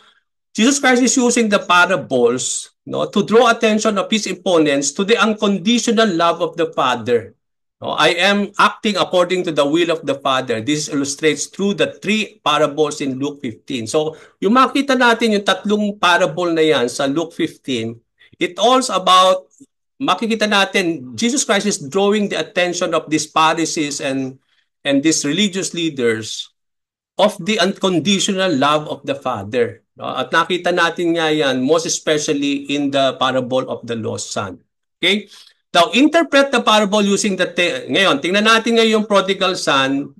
Jesus Christ is using the parables, no, to draw attention of his opponents to the unconditional love of the Father. No, I am acting according to the will of the Father. This illustrates through the three parables in Luke 15. So, yung makita natin yung tatlong parable na yan sa Luke 15, it all's about, makikita natin, Jesus Christ is drawing the attention of these Pharisees and these religious leaders of the unconditional love of the Father. At nakita natin nga yan, most especially in the parable of the lost son. Okay? Now, interpret the parable using ngayon, tingnan natin ngayon yung prodigal son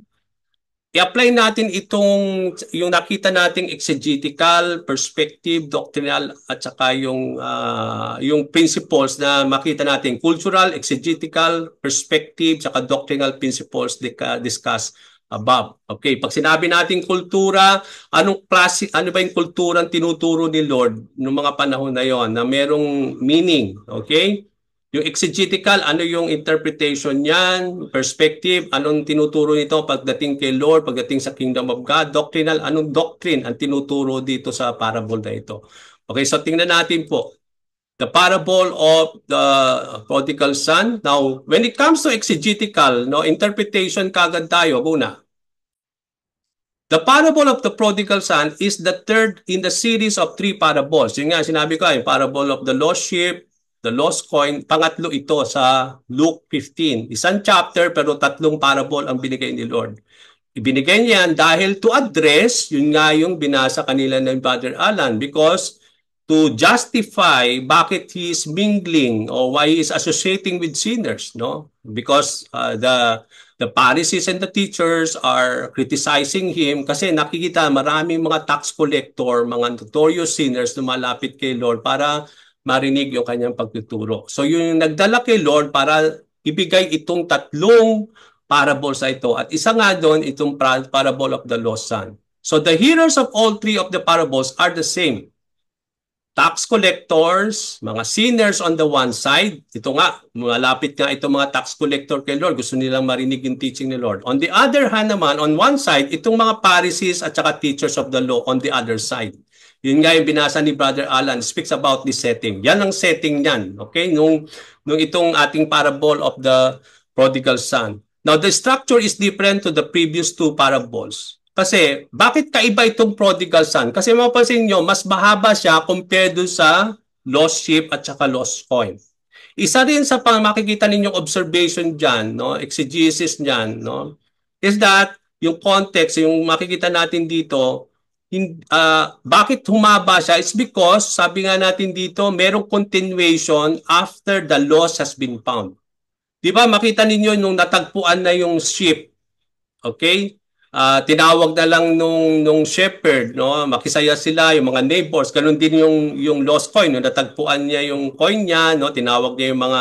i-apply natin yung nakita nating exegetical, perspective, doctrinal, at saka yung principles na makita natin, cultural, exegetical, perspective, saka doctrinal principles discussed above. Okay, pag sinabi natin kultura, ano ba yung kulturang tinuturo ni Lord noong mga panahon na yon na merong meaning, okay? Yung exegetical, ano yung interpretation niyan, perspective, anong tinuturo nito pagdating kay Lord, pagdating sa kingdom of God, doctrinal, anong doctrine ang tinuturo dito sa parable na ito. Okay, so tingnan natin po. The parable of the prodigal son. Now, when it comes to exegetical, no, interpretation kagad tayo muna. The parable of the prodigal son is the third in the series of three parables. Yung nga, sinabi ko, yung parable of the lost sheep, the lost coin, pangatlo ito sa Luke 15. Isang chapter pero tatlong parable ang binigay ni Lord. Ibinigay niya dahil to address, yun nga yung binasa kanila ng Brother Alan, because to justify bakit he is mingling or why he is associating with sinners, no? Because the Pharisees and the teachers are criticizing him kasi nakikita maraming mga tax collector, mga notorious sinners lumalapit kay Lord para marinig yung kanyang pagtuturo. So yung nagdala kay Lord para ibigay itong tatlong parables sa ito. At isa nga doon itong parable of the lost son. So the hearers of all three of the parables are the same. Tax collectors, mga sinners on the one side. Ito nga, malapit nga itong mga tax collector kay Lord. Gusto nilang marinig yung teaching ni Lord. On the other hand naman, on one side, itong mga Pharisees at saka teachers of the law on the other side. Yun nga yung binasa ni Brother Alan, speaks about this setting. Yan ang setting niyan, okay? Nung itong ating parable of the prodigal son. Now, the structure is different to the previous two parables. Kasi, bakit kaiba itong prodigal son? Kasi mapapansin nyo, mas mahaba siya compared dun sa lost sheep at saka lost coin. Isa rin sa makikita ninyong observation dyan, no, exegesis dyan, no, is that yung context, yung makikita natin dito, bakit humaba siya? It's because, sabi nga natin dito, merong continuation after the loss has been found. Di ba, makita ninyo nung natagpuan na yung sheep, okay? Tinawag na lang nung shepherd, no? Makisaya sila, yung mga neighbors. Ganun din yung lost coin, no? Natagpuan niya yung coin niya, no? Tinawag niya yung mga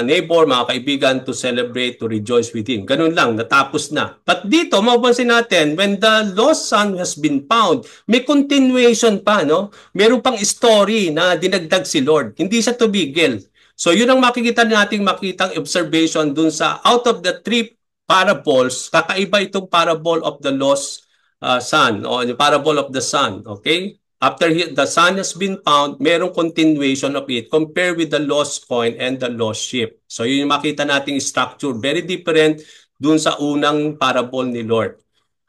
neighbor, mga kaibigan to celebrate, to rejoice with him. Ganun lang, natapos na. But dito, mapapansin natin, when the lost son has been found, may continuation pa, no? Meron pang story na dinagdag si Lord. Hindi siya tumigil. So yun ang makikita makitang observation dun sa out of the three parables, kakaiba itong parable of the lost son o the parable of the son, okay? After the son has been found, merong continuation of it compared with the lost coin and the lost sheep. So yun yung makita nating structure, very different dun sa unang parable ni Lord.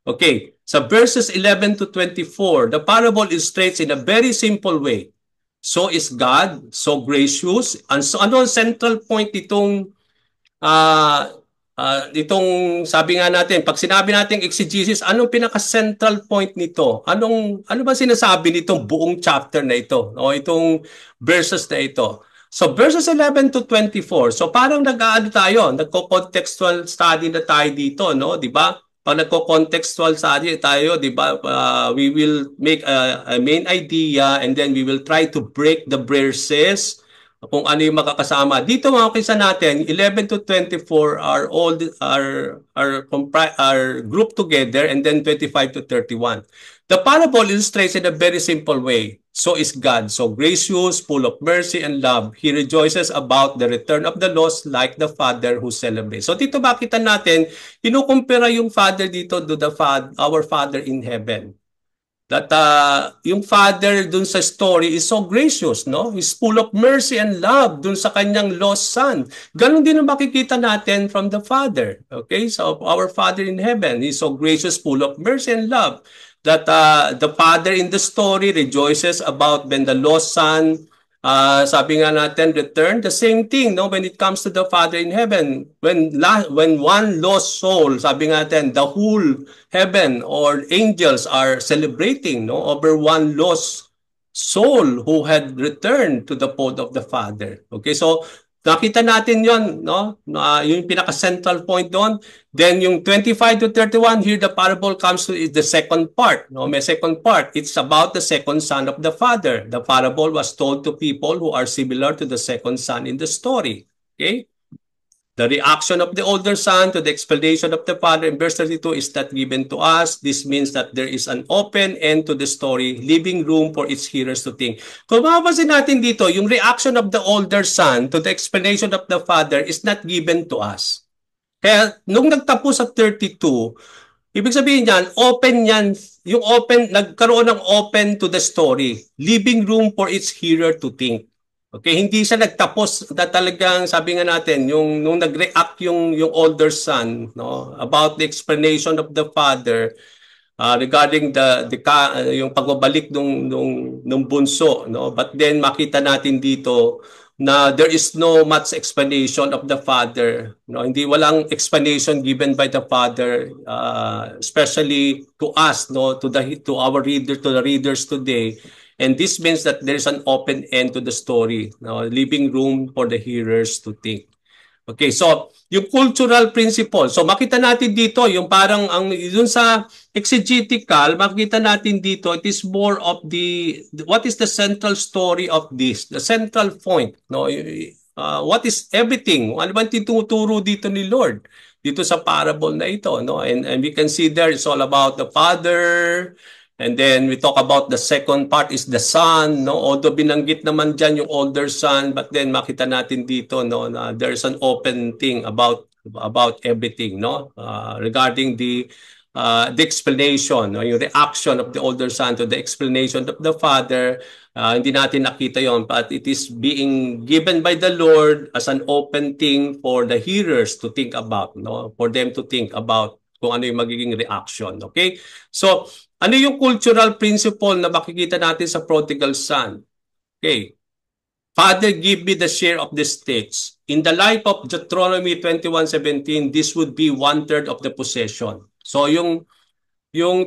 Okay, sa verses 11 to 24, the parable illustrates in a very simple way. So is God, so gracious. And so ano ang central point itong itong sabi nga natin, pag sinabi natin exegesis, anong pinaka-central point nito? Ano ba sinasabi nitong buong chapter na ito? O itong verses na ito? So verses 11 to 24. So parang nag-aano tayo, nagko-contextual study na tayo dito, no? 'Di ba? Pag nagko-contextual study tayo, 'di ba? We will make a main idea and then we will try to break the verses kung ano yung makakasama. Dito makikita natin, 11 to 24 are grouped together and then 25 to 31. The parable illustrates in a very simple way. So is God, so gracious, full of mercy and love. He rejoices about the return of the lost like the Father who celebrates. So dito makita natin, kinukumpara yung Father dito to our Father in heaven. That yung father dun sa story is so gracious, no? He's full of mercy and love dun sa kanyang lost son. Ganon din ang makikita natin from the Father. Okay? So our Father in heaven, He's so gracious, full of mercy and love. That the Father in the story rejoices about when the lost son, sabi nga natin, return. The same thing, no? When it comes to the Father in heaven, when one lost soul, sabi nga natin, the whole heaven or angels are celebrating, no, over one lost soul who had returned to the fold of the Father. Okay, so Nakita natin yon, no? Yung pinaka-central point doon. Then yung 25 to 31, here the parable comes to is the second part. No? May second part. It's about the second son of the father. The parable was told to people who are similar to the second son in the story. Okay? The reaction of the older son to the explanation of the father in verse 32 is not given to us. This means that there is an open end to the story, leaving room for its hearers to think. Kung mapapansin natin dito, yung reaction of the older son to the explanation of the father is not given to us. Kaya nung nagtapos sa 32, ibig sabihin yan, open yan, yung open, nagkaroon ng open to the story, leaving room for its hearer to think. Okay, hindi siya nagtapos na talagang sabi nga natin yung nung nag-react yung older son, no, about the explanation of the father regarding yung pagbabalik nung bunso, no, but then makita natin dito na there is no much explanation of the father, no, hindi walang explanation given by the father, especially to us, no, to our readers today. And this means that there's an open end to the story, no? Leaving room for the hearers to think. Okay, so yung cultural principle. So makita natin dito, yung parang yun sa exegetical, makita natin dito, it is more of what is the central story of this? The central point, no? What is everything? Ano ba tinuturo dito ni Lord? Dito sa parable na ito, no? And we can see there it's all about the father. And then we talk about the second part is the son, no? Although binanggit naman diyan yung older son, but then makita natin dito, no, na there's an open thing about everything, no? Regarding the explanation, no? Yung reaction of the older son to the explanation of the father, hindi natin nakita yon, but it is being given by the Lord as an open thing for the hearers to think about, no? For them to think about kung ano yung magiging reaction, okay? So, ano yung cultural principle na makikita natin sa prodigal son? Okay. Father, give me the share of the states. In the life of Deuteronomy 21:17, this would be 1/3 of the possession. So yung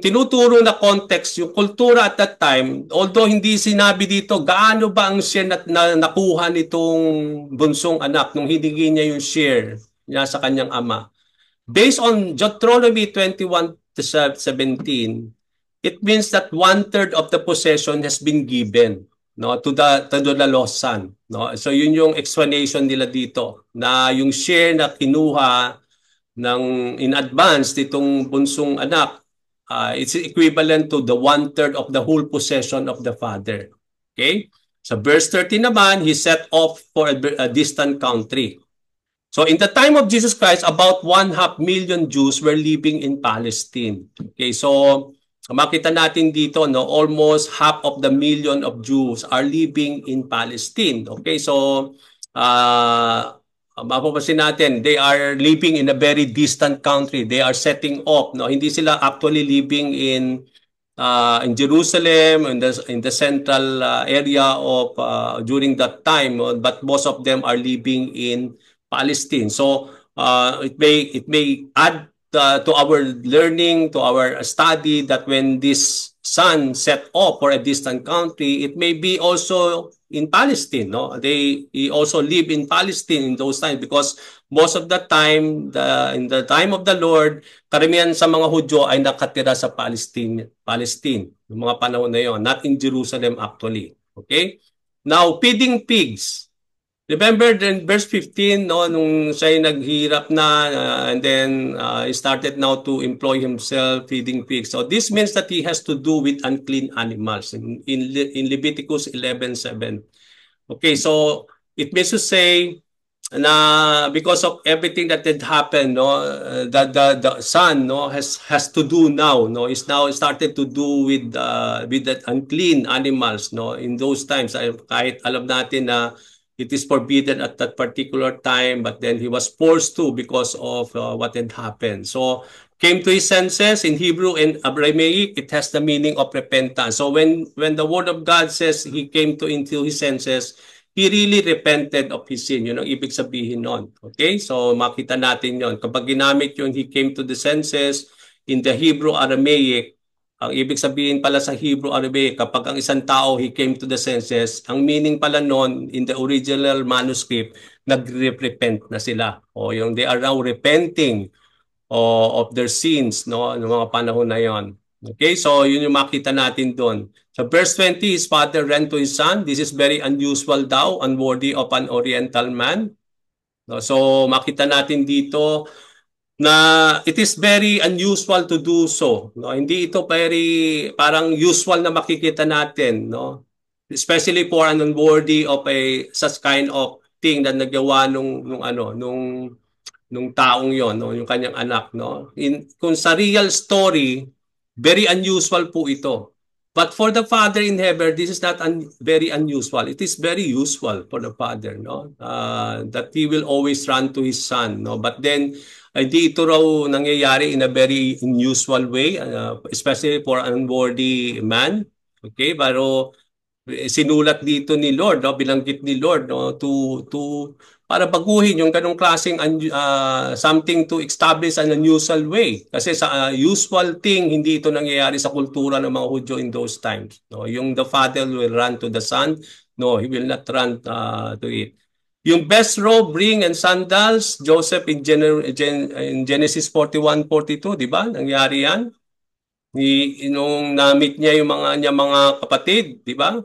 tinuturo na context, yung kultura at that time, although hindi sinabi dito gaano ba ang share na nakuha nitong bunsong anak nung hiningi niya yung share niya sa kanyang ama. Based on Deuteronomy 21:17, it means that 1/3 of the possession has been given, no, to the lost son, no. So yun yung explanation nila dito na yung share na kinuha in advance nitong bunsong anak, it's equivalent to the 1/3 of the whole possession of the father. Okay? So verse 30 naman, he set off for a distant country. So in the time of Jesus Christ, about 1/2 million Jews were living in Palestine. Okay, so makita natin dito, no, almost 500,000 of Jews are living in Palestine. Okay, so mapapansin natin, they are living in a very distant country. They are setting off, no, hindi sila actually living in Jerusalem, in the central area of during that time, but most of them are living in Palestine. So it may add to our learning, to our study, that when this son set off for a distant country, it may be also in Palestine. No, he also live in Palestine in those times, because most of the time, in the time of the Lord, karamihan sa mga Hudyo ay nakatira sa Palestine, yung mga panahon na yon, not in Jerusalem actually. Okay? Now, feeding pigs. Remember in verse 15, no, nung siya naghirap na and then he started now to employ himself feeding pigs. So this means that he has to do with unclean animals in Leviticus 11:7. Okay, so it means to say na because of everything that had happened, no, the son, no, has to do now, no, is now started to do with that unclean animals, no, in those times. Kahit alam natin na it is forbidden at that particular time, but then he was forced to because of what had happened. So came to his senses. In Hebrew and Aramaic, it has the meaning of repentance. So when the word of God says he came into his senses, he really repented of his sin. Yun ang ibig sabihin nun. Okay? So makita natin yon. Kapag ginamit yung he came to the senses in the Hebrew Aramaic, Ang ibig sabihin pala sa Hebrew Arabic, kapag ang isang tao, he came to the senses, ang meaning pala noon in the original manuscript, nag-repent na sila. O yung they are now repenting of their sins, no, ng mga panahon na yon. Okay, so yun yung makita natin doon. So verse 20, his father ran to his son. This is very unusual daw, unworthy of an oriental man. No, so makita natin dito na it is very unusual to do so. No? Hindi ito very parang usual na makikita natin, no? Especially for an unworthy of a such kind of thing na nagawa nung taong yon, no? Yung kanyang anak, no? Kung sa real story, very unusual po ito. But for the Father in heaven, this is not very unusual. It is very usual for the Father, no? That He will always run to His Son, no? But then, hindi ito raw nangyayari in a very unusual way, especially for an unworthy man. Okay, pero sinulat dito ni Lord, no, bilanggit ni Lord, no, to para baguhin yung ganong klaseng something to establish an unusual way. Kasi sa usual thing, hindi ito nangyayari sa kultura ng mga Hudyo in those times. No, yung the father will run to the son, no, he will not run to it. Yung best robe, ring, and sandals, Joseph in Genesis 41-42, di ba? Nangyari yan. Nung na-meet niya yung mga kapatid, di ba?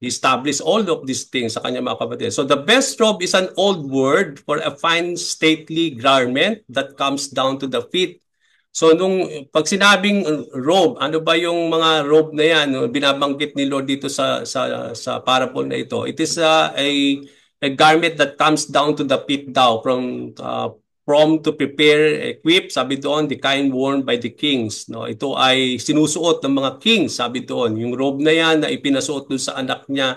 He established all of these things sa kanyang mga kapatid. So the best robe is an old word for a fine stately garment that comes down to the feet. So pag sinabing robe, ano ba yung mga robe na yan, no, binabanggit ni Lord dito sa parable na ito? It is a garment that comes down to the feet daw, from to prepare, equip, sabi doon, the kind worn by the kings. No, ito ay sinusuot ng mga kings, sabi doon. Yung robe na yan na ipinasuot doon sa anak niya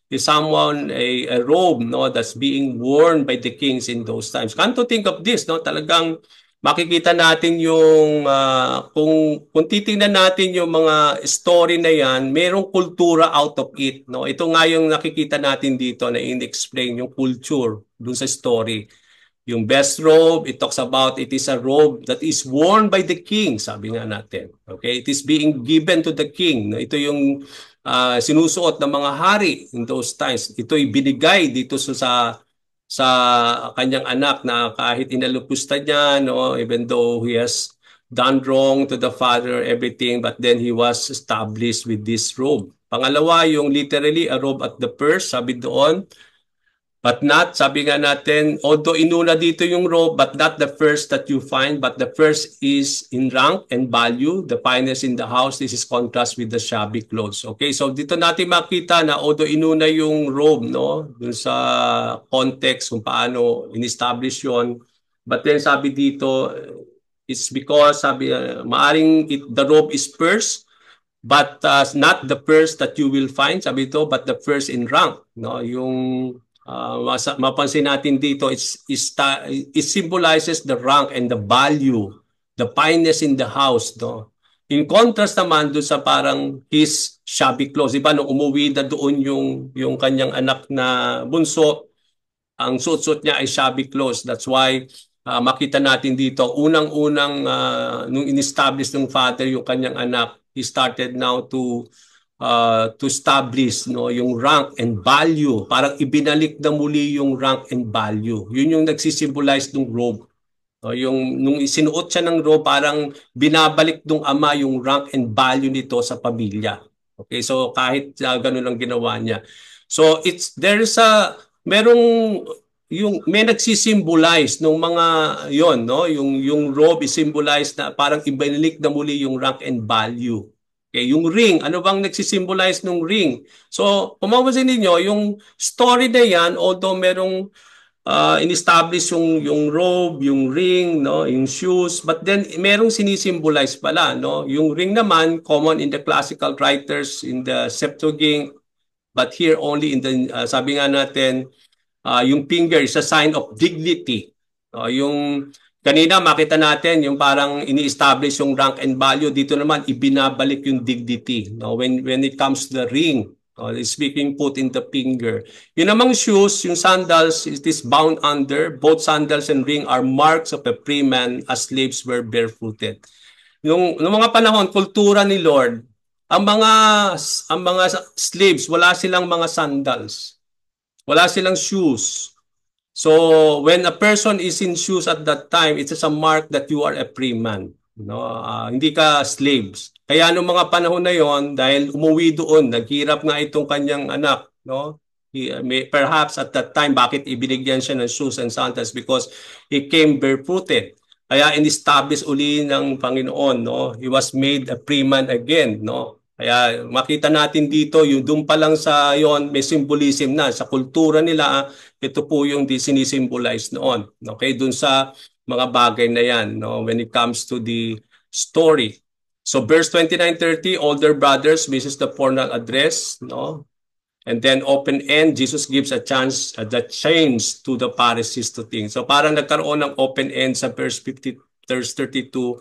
is someone, a robe, no, that's being worn by the kings in those times. Can't to think of this, no? Talagang makikita natin yung kung titingnan natin yung mga story na yan, merong kultura out of it, no? Ito nga yung nakikita natin dito na in-explain yung culture dun sa story. Yung best robe, it talks about it is a robe that is worn by the king, sabi nga natin. Okay, it is being given to the king. Ito yung sinusuot ng mga hari in those times. Ito'y binigay dito sa kanyang anak na kahit inalupusta niya, no, even though he has done wrong to the father, everything, but then he was established with this robe. Pangalawa, yung literally a robe at the purse, sabi doon. But not, sabi nga natin, although inuna dito yung robe, but not the first that you find, but the first is in rank and value, the finest in the house. This is contrast with the shabby clothes. Okay, so dito natin makita na although inuna yung robe, no, dun sa context kung paano in-establish yun, but then sabi dito, it's because, sabi, maaring the robe is first, but not the first that you will find, sabi ito, but the first in rank, no, yung mapansin natin dito, it symbolizes the rank and the value, the fineness in the house, no? In contrast naman doon sa parang his shabby clothes. Diba, nung umuwi na doon yung kanyang anak na bunso, ang suot-suot niya ay shabby clothes. That's why makita natin dito, unang-unang nung in-establish ng father yung kanyang anak, he started now to establish, no, yung rank and value. Parang ibinalik na muli yung rank and value. Yun yung nagsisimbolize ng robe. No, yung nung isinuot siya ng robe, parang binabalik ng ama yung rank and value nito sa pamilya. Okay, so kahit ganun lang ginawa niya. So may nagsisimbolize ng mga yon, no, yung robe is symbolized na parang ibinalik na muli yung rank and value. Okay, yung ring, ano bang nagsisimbolize ng ring? So, kung mapapansin ninyo, yung story na yan, although merong in-establish yung robe, yung ring, no, yung shoes, but then merong sinisimbolize pala, no? Yung ring naman, common in the classical writers in the Septuagint, but here only in the, sabi nga natin, yung finger is a sign of dignity. Yung kanina makita natin yung parang ini-establish yung rank and value, dito naman ibinabalik yung dignity, no, when it comes to the ring, it's being put in the finger. Yung namang shoes, yung sandals, it is bound under. Both sandals and ring are marks of a free man, as slaves were barefooted. Nung mga panahon, kultura ni Lord, ang mga slaves, wala silang mga sandals. Wala silang shoes. So, when a person is in shoes at that time, it's just a mark that you are a free man. No? Hindi ka slaves. Kaya nung mga panahon na yon, dahil umuwi doon, naghirap nga itong kanyang anak. No? Perhaps at that time, bakit ibinigyan siya ng shoes and sandals? Because he came barefooted. Kaya in-establish uli ng Panginoon. No? He was made a free man again. No? Kaya makita natin dito, yung doon pa lang sa yon, may symbolism na. Sa kultura nila, ito po yung sinisimbolize noon. Okay, dun sa mga bagay na yan, no, when it comes to the story. So verse 29-30, older brothers, this is the formal address, no? And then open end, Jesus gives a chance, the change to the Pharisees to think. So parang nagkaroon ng open end sa verse 50, verse 32.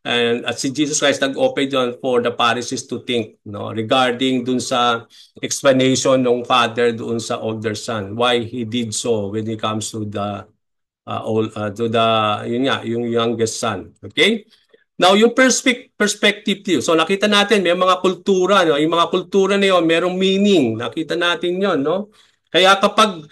And at si Jesus Christ nag-open doon for the Pharisees to think, no, regarding dun sa explanation ng father doon sa older son, why he did so when it comes to the yung youngest son. Okay? Now, yung perspective view. So nakita natin may mga kultura, no? Yung mga kultura na yun, merong meaning. Nakita natin yon, no? Kaya kapag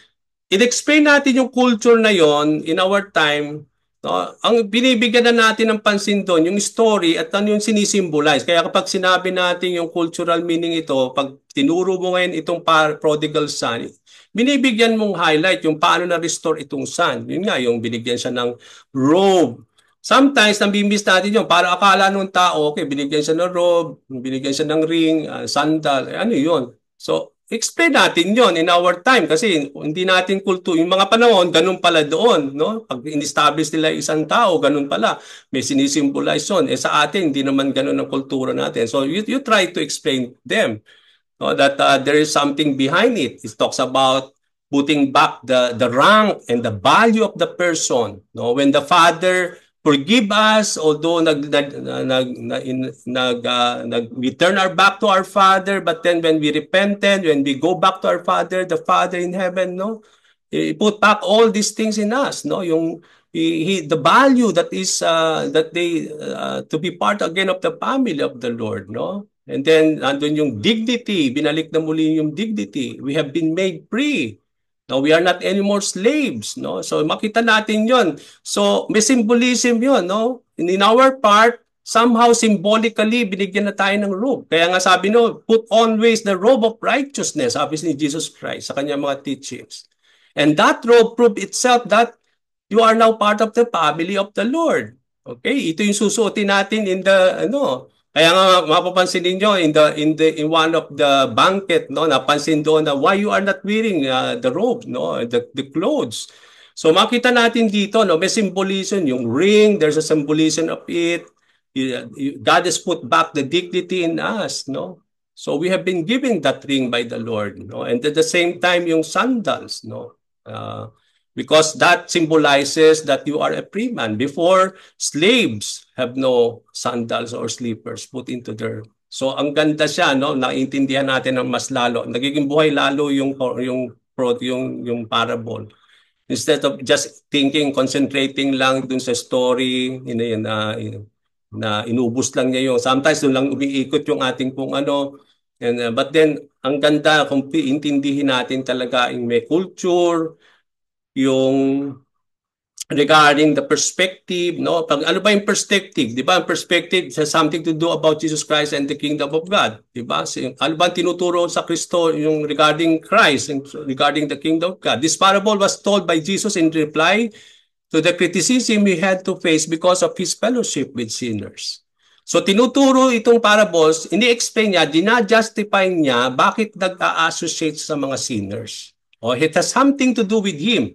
in-explain natin yung culture na yon in our time, no, ang binibigyan na natin ng pansin doon, yung story at ano yung sinisimbolize. Kaya kapag sinabi natin yung cultural meaning ito, pag tinuro mo ngayon itong prodigal son, binibigyan mong highlight yung paano na-restore itong son. Yun nga, yung binigyan siya ng robe. Sometimes, nabimiss natin yun. Para akala nung tao, okay, binigyan siya ng robe, binigyan siya ng ring, sandal, ano yun. So, explain natin yon in our time kasi hindi natin kulto. Yung mga panahon, ganun pala doon. No? Pag in-establish nila isang tao, ganun pala. May sinisimbolize yun. Sa atin, hindi naman ganun ang kultura natin. So, you try to explain them, no? That there is something behind it. It talks about putting back the rank and the value of the person. No? When the father forgive us, although we turn our back to our Father, but then when we repented, when we go back to our Father, the Father in heaven, no, He put back all these things in us, no, yung the value that is that they to be part again of the family of the Lord, no, and then andun yung dignity, binalik na muli yung dignity. We have been made free. No, we are not anymore slaves, no? So makita natin 'yon. So may symbolism 'yon, no? In our part, somehow symbolically binigyan na tayo ng robe. Kaya nga sabi no, put on ways the robe of righteousness, sabi ni Jesus Christ sa kanyang mga teachings. And that robe proved itself that you are now part of the family of the Lord. Okay? Ito yung susuotin natin in the kaya nga mapapansin niyo in one of the banquet, no, napansin doon na why you are not wearing the robe, no, the clothes. So makita natin dito, no, may symbolism yung ring, there's a symbolism of it. God has put back the dignity in us, no. So we have been given that ring by the Lord, no, and at the same time yung sandals, no. Because that symbolizes that you are a free man. Before, slaves have no sandals or slippers put into their... So ang ganda siya, no? Naiintindihan natin ng mas lalo. Nagiging buhay lalo yung parable. Instead of just thinking, concentrating lang dun sa story, na inubos lang niya yung... Sometimes dun lang umiikot yung ating kung ano. And, but then, ang ganda kung intindihin natin talaga yung may culture, yung regarding the perspective, no? Pag ano ba yung perspective? 'Di ba? Ang perspective has something to do about Jesus Christ and the kingdom of God, 'di ba? Ano ba tinuturo sa Kristo yung regarding Christ and regarding the kingdom of God? This parable was told by Jesus in reply to the criticism he had to face because of his fellowship with sinners. So tinuturo itong parables, ini-explain niya, dina-justify niya bakit nag-a-associate sa mga sinners. It has something to do with him.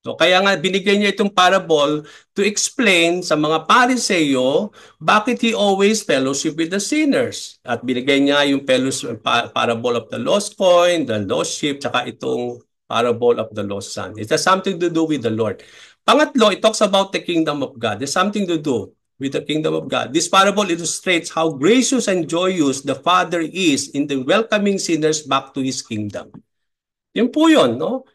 So kaya nga binigay niya itong parable to explain sa mga Pariseo bakit he always fellowship with the sinners. At binigay niya yung parable of the lost coin, the lost sheep, tsaka itong parable of the lost son. It has something to do with the Lord. Pangatlo, it talks about the kingdom of God. There's something to do with the kingdom of God. This parable illustrates how gracious and joyous the Father is in the welcoming sinners back to His kingdom. Yun po yun, no?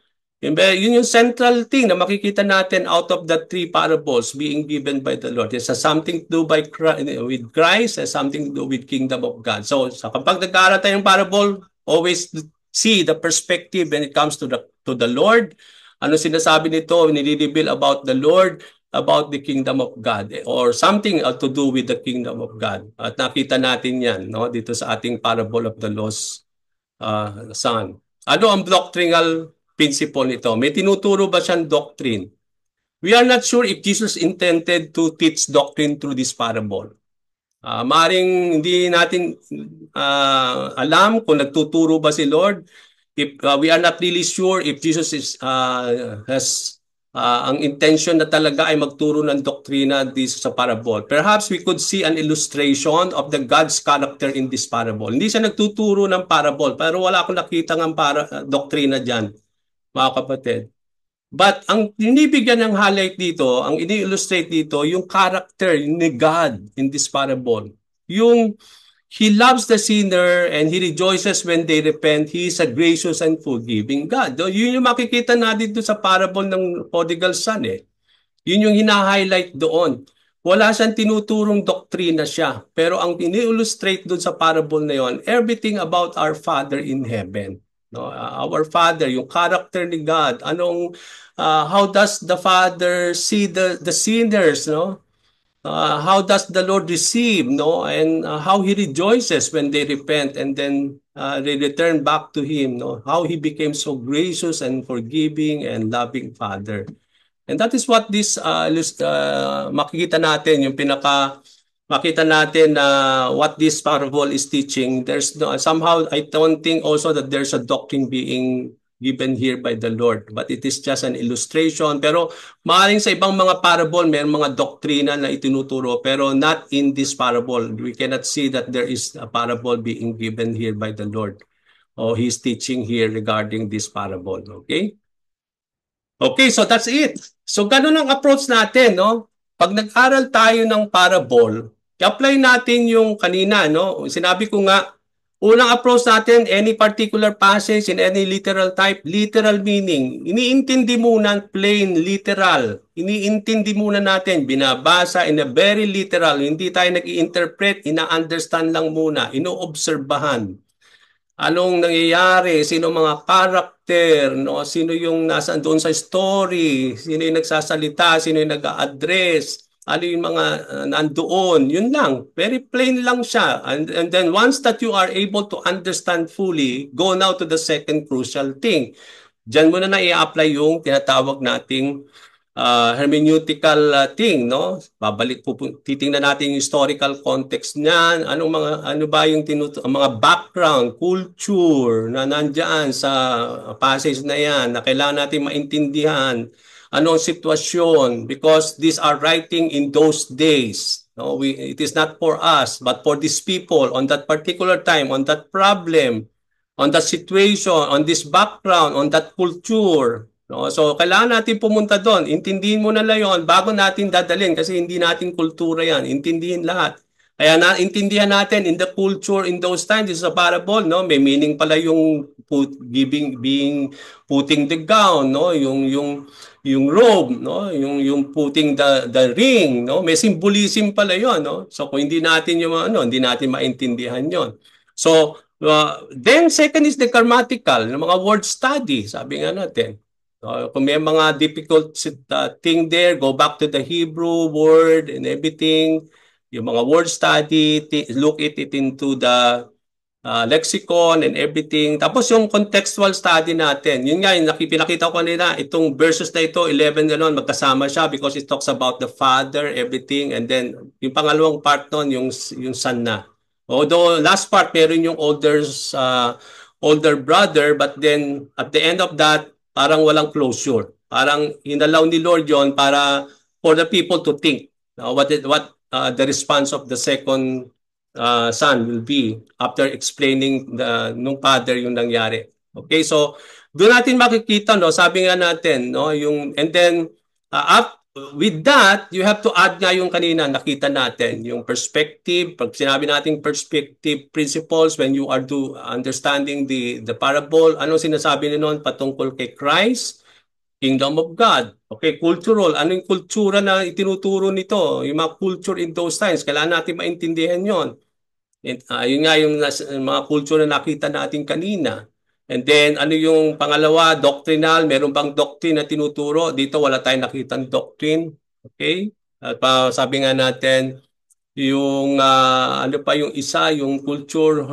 Yun yung central thing na makikita natin out of the three parables being given by the Lord. It has something to do with Christ, has something to do with kingdom of God. So kapag nag-aaral tayong parable, always see the perspective when it comes to the Lord. Ano sinasabi nito? Nire-reveal about the Lord, about the kingdom of God, or something to do with the kingdom of God. At nakita natin yan, no, dito sa ating parable of the lost son. Ano ang doctrinal principle nito? May tinuturo ba siyang doctrine? We are not sure if Jesus intended to teach doctrine through this parable. Maring hindi natin alam kung nagtuturo ba si Lord. If we are not really sure if Jesus has ang intention na talaga ay magturo ng doktrina dito sa parable. Perhaps we could see an illustration of the God's character in this parable. Hindi siya nagtuturo ng parable, pero wala akong nakita ng doktrina dyan, mga kapatid. But ang inibigyan ng highlight dito, ang ini-illustrate dito, yung character ni God in this parable. Yung He loves the sinner and He rejoices when they repent. He is a gracious and forgiving God. Yun yung makikita natin dito sa parable ng prodigal son eh. Yun yung hina-highlight doon. Wala siyang tinuturong doktrina siya. Pero ang ini-illustrate doon sa parable na yon, everything about our Father in heaven. No, our Father, yung character ni God. How does the Father see the sinners, no? How does the Lord receive, no? And how He rejoices when they repent and then they return back to Him, no? How He became so gracious and forgiving and loving Father. And that is what this makikita natin, yung makita natin what this parable is teaching. There's somehow I don't think also that there's a doctrine being given here by the Lord, but it is just an illustration. Pero maaaring sa ibang mga parable, may mga doktrina na itinuturo, pero not in this parable. We cannot see that there is a parable being given here by the Lord. He's teaching here regarding this parable. Okay? Okay, so that's it. So ganun ang approach natin, no? Pag nag-aral tayo ng parable, i-apply natin yung kanina, no? Sinabi ko nga, unang approach natin, any particular passage in any literal type, literal meaning. Iniintindi muna, plain, literal. Iniintindi muna natin, binabasa in a very literal. Hindi tayo nag-i-interpret, ina-understand lang muna, inoobserbahan. Anong nangyayari, sino mga karakter, no? Sino yung nasaan doon sa story, sino yung nagsasalita, sino yung nag-a-address, ano yung mga nandoon, yun lang. Very plain lang siya. And then once that you are able to understand fully, go now to the second crucial thing. Diyan mo na i-apply yung tinatawag nating hermeneutical thing, no? Titingnan natin yung historical context niyan, ano ba yung mga background, culture na nandiyan sa passage na yan, na kailangan natin maintindihan anong sitwasyon, because these are writing in those days. No, it is not for us, but for these people on that particular time, on that problem, on that situation, on this background, on that culture. No? So, kailangan natin pumunta doon. Intindihin mo na lang yun bago natin dadalhin kasi hindi natin kultura yan. Intindihin lahat. Kaya intindihan natin in the culture in those times, this is a parable, no? May meaning pala yung putting the gown, no? Yung robe, no? Yung putting the ring, no? May symbolism pala yon, no? So, kung hindi natin hindi natin maintindihan yon. So, then second is the grammatical, ng mga word study, sabi nga natin. Kung may mga difficult thing there, go back to the Hebrew word and everything. Yung mga word study, look at it into the lexicon and everything. Tapos yung contextual study natin, yun nga, yung pinakita ko kanina, itong verses na ito, 11 gano'n, magkasama siya because it talks about the Father, everything. And then, yung pangalawang part nun, yung Son na. Although last part, meron yung older brother, but then at the end of that, parang walang closure. Parang inalaw ni Lord yon para for the people to think what the response of the second son will be after explaining nung father yung nangyari. Okay, so doon natin makikita, no, sabi nga natin, no, and then with that, you have to add nga yung kanina nakita natin, yung perspective. Pag sinabi natin perspective principles, when you are understanding the parable, anong sinasabi nila noon patungkol kay Christ, Kingdom of God. Okay, cultural. Ano yung kultura na itinuturo nito? Yung mga culture in those times. Kailangan natin maintindihan yon. Yun nga yung mga culture na nakita natin kanina. And then, ano yung pangalawa? Doctrinal. Meron bang doctrine na tinuturo? Dito wala tayong nakitang doctrine. Okay? At sabi nga natin, yung ano pa yung isa, yung culture,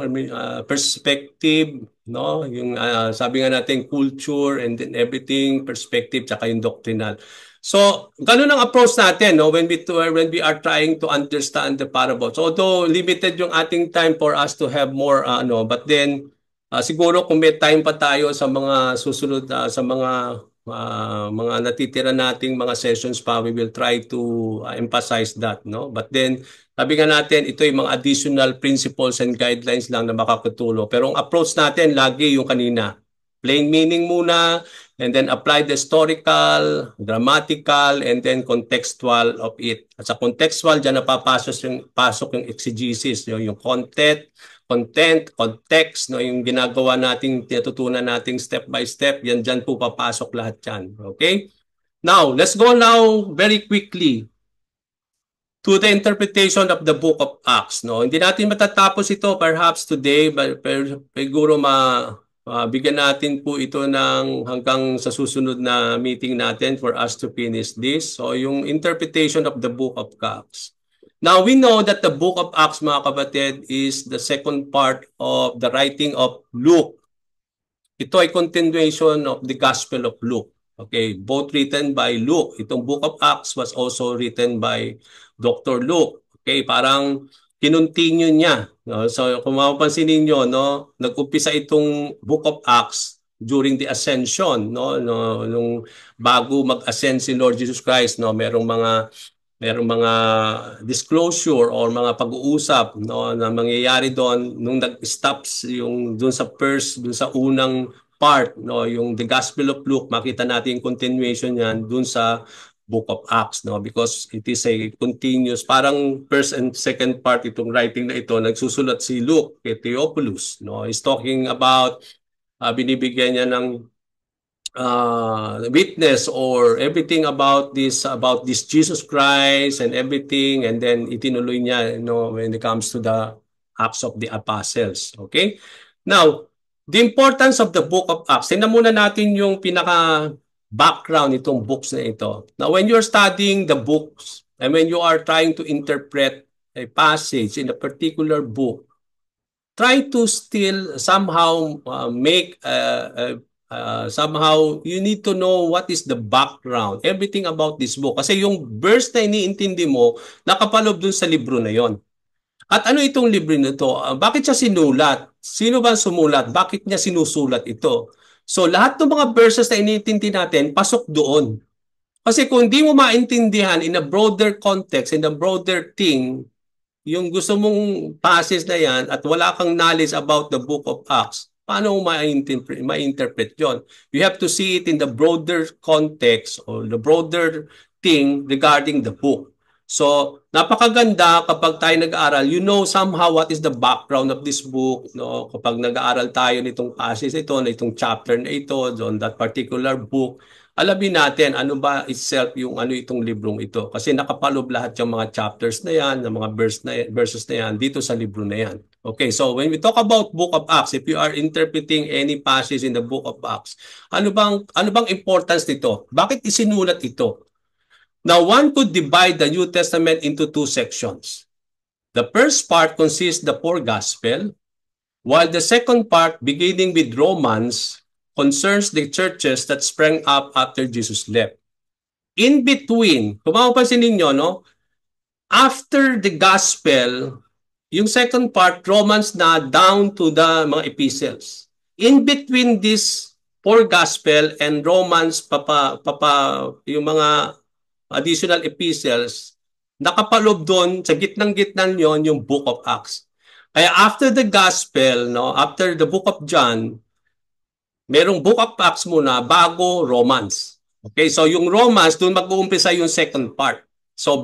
perspective, no? Yung sabi nga natin culture and then everything, perspective, tsaka yung doctrinal. So, ganun ang approach natin, no, when we are trying to understand the parables. Although limited yung ating time for us to have more but then siguro kung may time pa tayo sa mga susunod sa mga natitira nating mga sessions pa, we will try to emphasize that, no? But then sabi nga natin, ito yung mga additional principles and guidelines lang na makakatulong. Pero ang approach natin, lagi yung kanina. Plain meaning muna, and then apply the historical, grammatical, and then contextual of it. At sa contextual, dyan pasok yung exegesis, yung content, context, no, yung ginagawa nating, tinututunan nating step by step, yan dyan po papasok lahat yan. Okay? Now, let's go now very quickly to the interpretation of the book of Acts. No, hindi natin matatapos ito perhaps today, but siguro bigyan natin po ito ng hanggang sa susunod na meeting natin for us to finish this. So yung interpretation of the book of Acts. Now we know that the book of Acts, mga kapatid, is the second part of the writing of Luke. Ito ay continuation of the Gospel of Luke. Okay, both written by Luke. Itong book of Acts was also written by Dr. Luke. Okay, parang kinontinue niya. No? So kung mapapansin ninyo, no, nag-umpisa itong book of Acts during the ascension, no, nung bago mag-ascend si Lord Jesus Christ, no, merong mga disclosure or mga pag-uusap, no, na mangyayari doon nung nag-stops yung doon sa unang part, no, yung the Gospel of Luke. Makita natin yung continuation niyan doon sa book of Acts, no, because it is a continuous, parang first and second part itong writing na ito. Nagsusulat si Luke kay Theophilus, no, is talking about binibigyan niya ng witness or everything about this Jesus Christ and everything, and then itinuloy niya, you know, when it comes to the Acts of the Apostles. Okay, now the importance of the book of Acts. Tingnan muna natin yung pinaka background itong books na ito. Now when you're studying the books and when you are trying to interpret a passage in a particular book, try to still somehow somehow you need to know what is the background, everything about this book. Kasi yung verse na iniintindi mo, nakapaloob dun sa libro na yon. At ano itong libro nito? Bakit siya sinulat? Sino ba sumulat? Bakit niya sinusulat ito? So lahat ng mga verses na iniintindi natin, pasok doon. Kasi kung hindi mo maintindihan in a broader context, in a broader thing, yung gusto mong passage na yan at wala kang knowledge about the book of Acts, paano mo ma-interpret yun? You have to see it in the broader context or the broader thing regarding the book. So, napakaganda kapag tayo nag-aaral, you know somehow what is the background of this book. No? Kapag nag-aaral tayo nitong passage ito, nitong chapter na ito, on that particular book, alamin natin ano ba itself yung ano itong librong ito. Kasi nakapaloob lahat yung mga chapters na yan, ng mga verses na yan, dito sa libro na yan. Okay, so when we talk about book of Acts, if you are interpreting any passage in the book of Acts, ano bang importance nito? Bakit isinulat ito? Now, one could divide the New Testament into two sections. The first part consists the four gospel, while the second part, beginning with Romans, concerns the churches that sprang up after Jesus left. In between, kung mapapansin ninyo, no? After the gospel, yung second part, Romans na down to the mga epistles. In between this four gospel and Romans, yung mga additional epistles, nakapaloob doon, sa gitnang-gitnan yon yung book of Acts. Kaya after the gospel, no, after the book of John, merong book of Acts muna bago Romans. Okay, so yung Romans, doon mag-uumpisa yung second part. So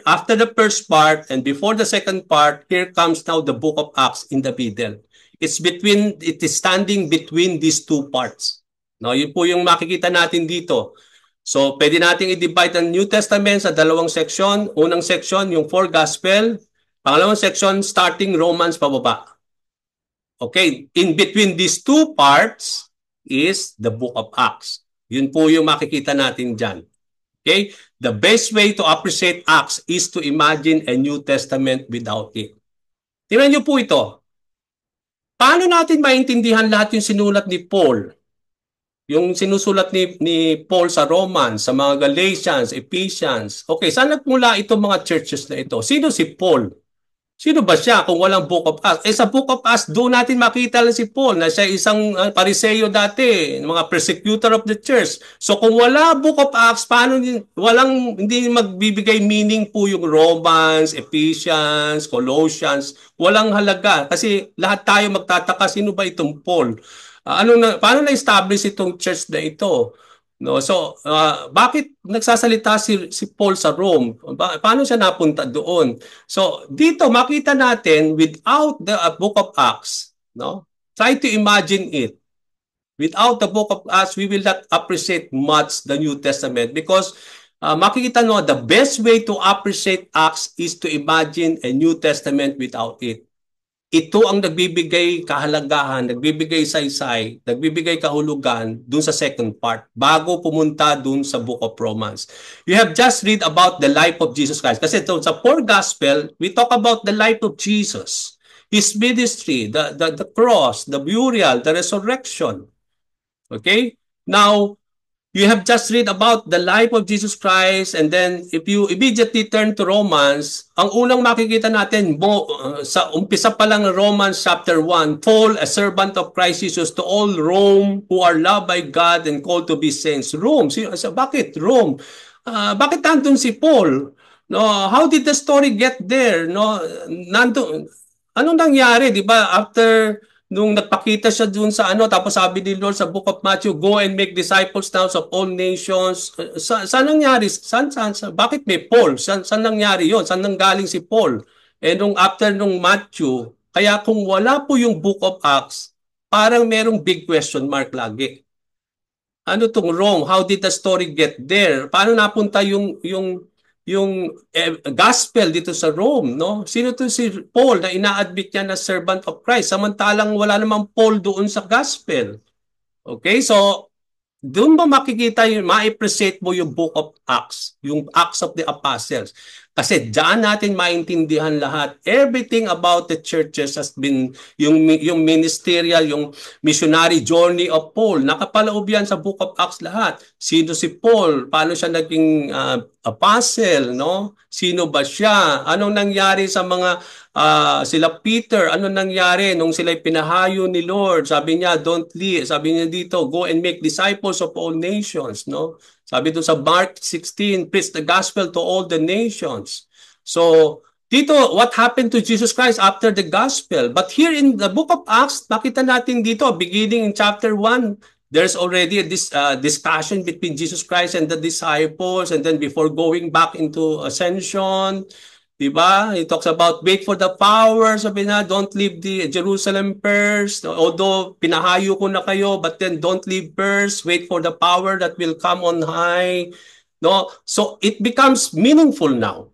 after the first part and before the second part, here comes now the book of Acts in the middle. It is standing between these two parts. No, yun po yung makikita natin dito. So, pwede nating i-divide ang New Testament sa dalawang section. Unang section, yung four gospel. Pangalawang section, starting Romans pababa. Okay, in between these two parts is the book of Acts. Yun po yung makikita natin dyan. Okay, the best way to appreciate Acts is to imagine a New Testament without it. Tingnan niyo po ito. Paano natin maintindihan lahat yung sinulat ni Paul? Yung sinusulat ni Paul sa Romans, sa mga Galatians, Ephesians. Okay, saan nagmula itong mga churches na ito? Sino si Paul? Sino ba siya kung walang Book of Acts? Sa Book of Acts, doon natin makita lang si Paul na siya isang Pariseo dati, mga persecutor of the church. So kung wala Book of Acts, paano hindi magbibigay meaning po yung Romans, Ephesians, Colossians, walang halaga. Kasi lahat tayo magtataka, sino ba itong Paul? Paano na-establish itong church na ito? No, so bakit nagsasalita si Paul sa Rome? Paano siya napunta doon? So dito makita natin without the book of Acts, no? Try to imagine it. Without the book of Acts, we will not appreciate much the New Testament because makikita no, the best way to appreciate Acts is to imagine a New Testament without it. Ito ang nagbibigay kahalagahan, nagbibigay saysay, nagbibigay kahulugan dun sa second part bago pumunta dun sa Book of Romans. You have just read about the life of Jesus Christ. Kasi ito, sa four gospel, we talk about the life of Jesus, His ministry, the cross, the burial, the resurrection. Okay? Now, you have just read about the life of Jesus Christ, and then if you immediately turn to Romans, ang unang makikita natin sa umpisa pa lang Romans chapter 1, Paul, a servant of Christ Jesus, to all Rome who are loved by God and called to be saints. Rome, bakit Rome? Bakit nandun si Paul? No, how did the story get there? No, anong nangyari, 'di ba? After nung nagpakita siya dun sa tapos sabi ni Lord sa Book of Matthew, go and make disciples now of all nations. Saan nangyari? Bakit may Paul? Saan nangyari yon? Saan nanggaling si Paul? Nung after nung Matthew, kaya kung wala po yung Book of Acts, parang merong big question mark lagi. Ano tong Rome? How did the story get there? Paano napunta yung gospel dito sa Rome, no? Sino to si Paul na ina-admit niya na servant of Christ samantalang wala namang Paul doon sa gospel. Okay? So doon mo makikita yung ma-appreciate mo yung Book of Acts, yung Acts of the Apostles. Kasi diyan natin maintindihan lahat. Everything about the churches has been yung ministerial, yung missionary journey of Paul. Nakapaloob yan sa Book of Acts lahat. Sino si Paul? Paano siya naging apostle, no? Sino ba siya? Anong nangyari sa mga sila Peter? Anong nangyari nung sila pinahayo ni Lord? Sabi niya, don't leave. Sabi niya dito, go and make disciples of all nations, no? Sabi doon sa Mark 16, preach the gospel to all the nations. So, dito, what happened to Jesus Christ after the gospel? But here in the book of Acts, nakita natin dito, beginning in chapter 1, there's already this discussion between Jesus Christ and the disciples, and then before going back into ascension, diba? He talks about wait for the power, sabi na, don't leave the Jerusalem first. Although pinahayo ko na kayo, but then don't leave first. Wait for the power that will come on high. No? So it becomes meaningful now.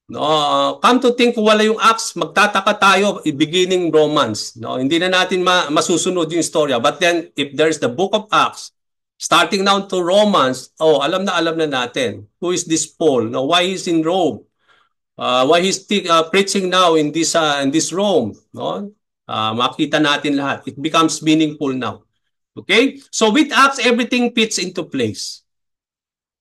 No, come to think kung wala yung Acts, magtataka tayo beginning Romans. No, hindi na natin masusunod yung istorya. But then if there's the book of Acts, starting now to Romans, alam na natin. Who is this Paul? No, why he's in Rome? Why he's preaching now in this Rome, no? Makita natin lahat. It becomes meaningful now. Okay? So with Acts, everything fits into place.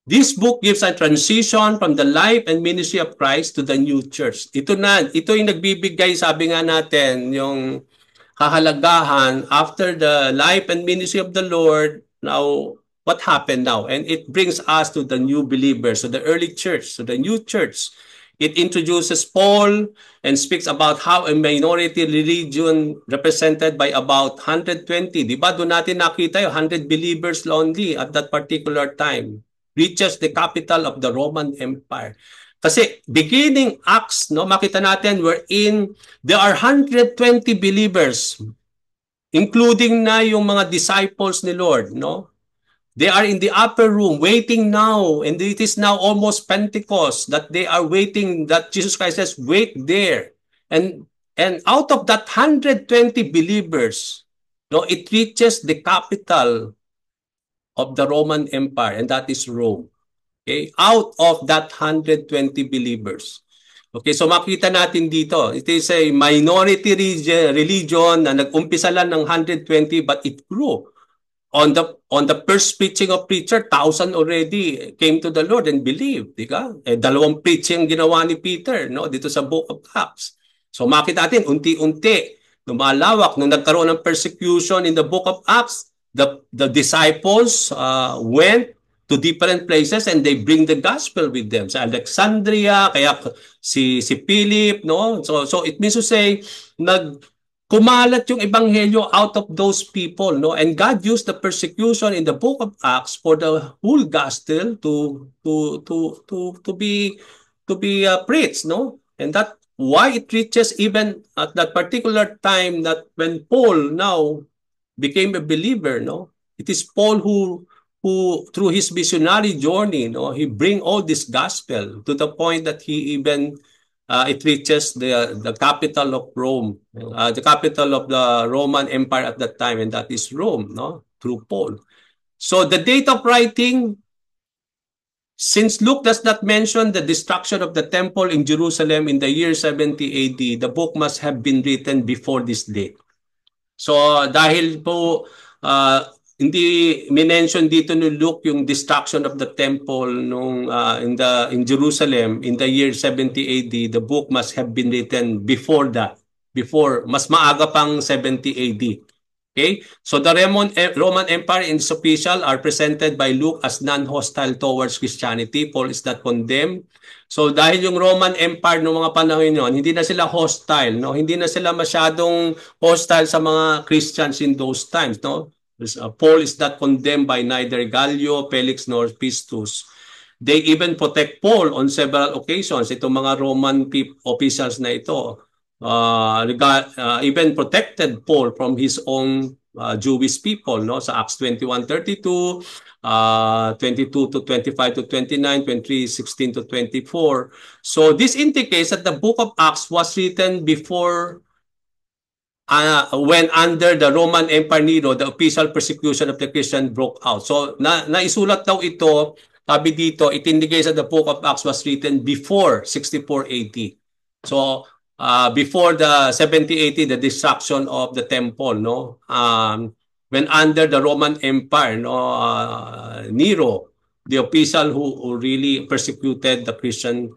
This book gives a transition from the life and ministry of Christ to the new church. Ito yung nagbibigay, sabi nga natin, yung kahalagahan after the life and ministry of the Lord. Now, what happened now? And it brings us to the new believers, to the early church, to the new church. It introduces Paul and speaks about how a minority religion represented by about 120. Di ba doon natin nakita yung 100 believers only at that particular time reaches the capital of the Roman Empire. Kasi beginning Acts, no, makita natin wherein there are 120 believers, including na yung mga disciples ni Lord, no? They are in the upper room waiting now, and it is now almost Pentecost that they are waiting, that Jesus Christ says, wait there. And out of that 120 believers, no, it reaches the capital of the Roman Empire, and that is Rome. Okay? Out of that 120 believers. Okay, so makita natin dito, it is a minority religion na nag-umpisa lang ng 120 but it grew. On the first preaching of preacher, 1,000 already came to the Lord and believed, di ka? Dalawang preaching ginawa ni Peter, no, dito sa Book of Acts. So makita natin unti-unti lumalawak nung nagkaroon ng persecution in the Book of Acts, the disciples went to different places and they bring the gospel with them. Sa Alexandria, kaya si Philip, no? So it means to say kumalat yung ebanghelyo out of those people, no, and God used the persecution in the Book of Acts for the whole gospel to be preached, no, and that why it reaches even at that particular time that when Paul now became a believer, no, it is Paul who through his missionary journey, no, he bring all this gospel to the point that he even it reaches the capital of Rome, the capital of the Roman Empire at that time, and that is Rome, no, through Paul. So the date of writing, since Luke does not mention the destruction of the temple in Jerusalem in the year 70 AD, the book must have been written before this date. So dahil po hindi minention dito ni Luke yung destruction of the temple nung in Jerusalem in the year 70 AD, the book must have been written before that, before mas maaga pang 70 AD. Okay? So the Roman Empire and its official are presented by Luke as non-hostile towards Christianity. Paul is not condemned. So dahil yung Roman Empire noong mga panahon yon, hindi na sila hostile, no? Hindi na sila masyadong hostile sa mga Christians in those times, no? Paul is not condemned by neither Gallio, Felix, nor Pistus. They even protect Paul on several occasions. Itong mga Roman officials na ito even protected Paul from his own Jewish people, no? Sa Acts 21:32, 22 to 25 to 29, 23:16 to 24. So this indicates that the book of Acts was written before when under the Roman Empire Nero, the official persecution of the Christian broke out. So naisulat daw ito, sabi dito, it indicates that the book of Acts was written before 64 AD. So before the 70 AD, the destruction of the temple, no, when under the Roman Empire, no, Nero, the official who really persecuted the Christian,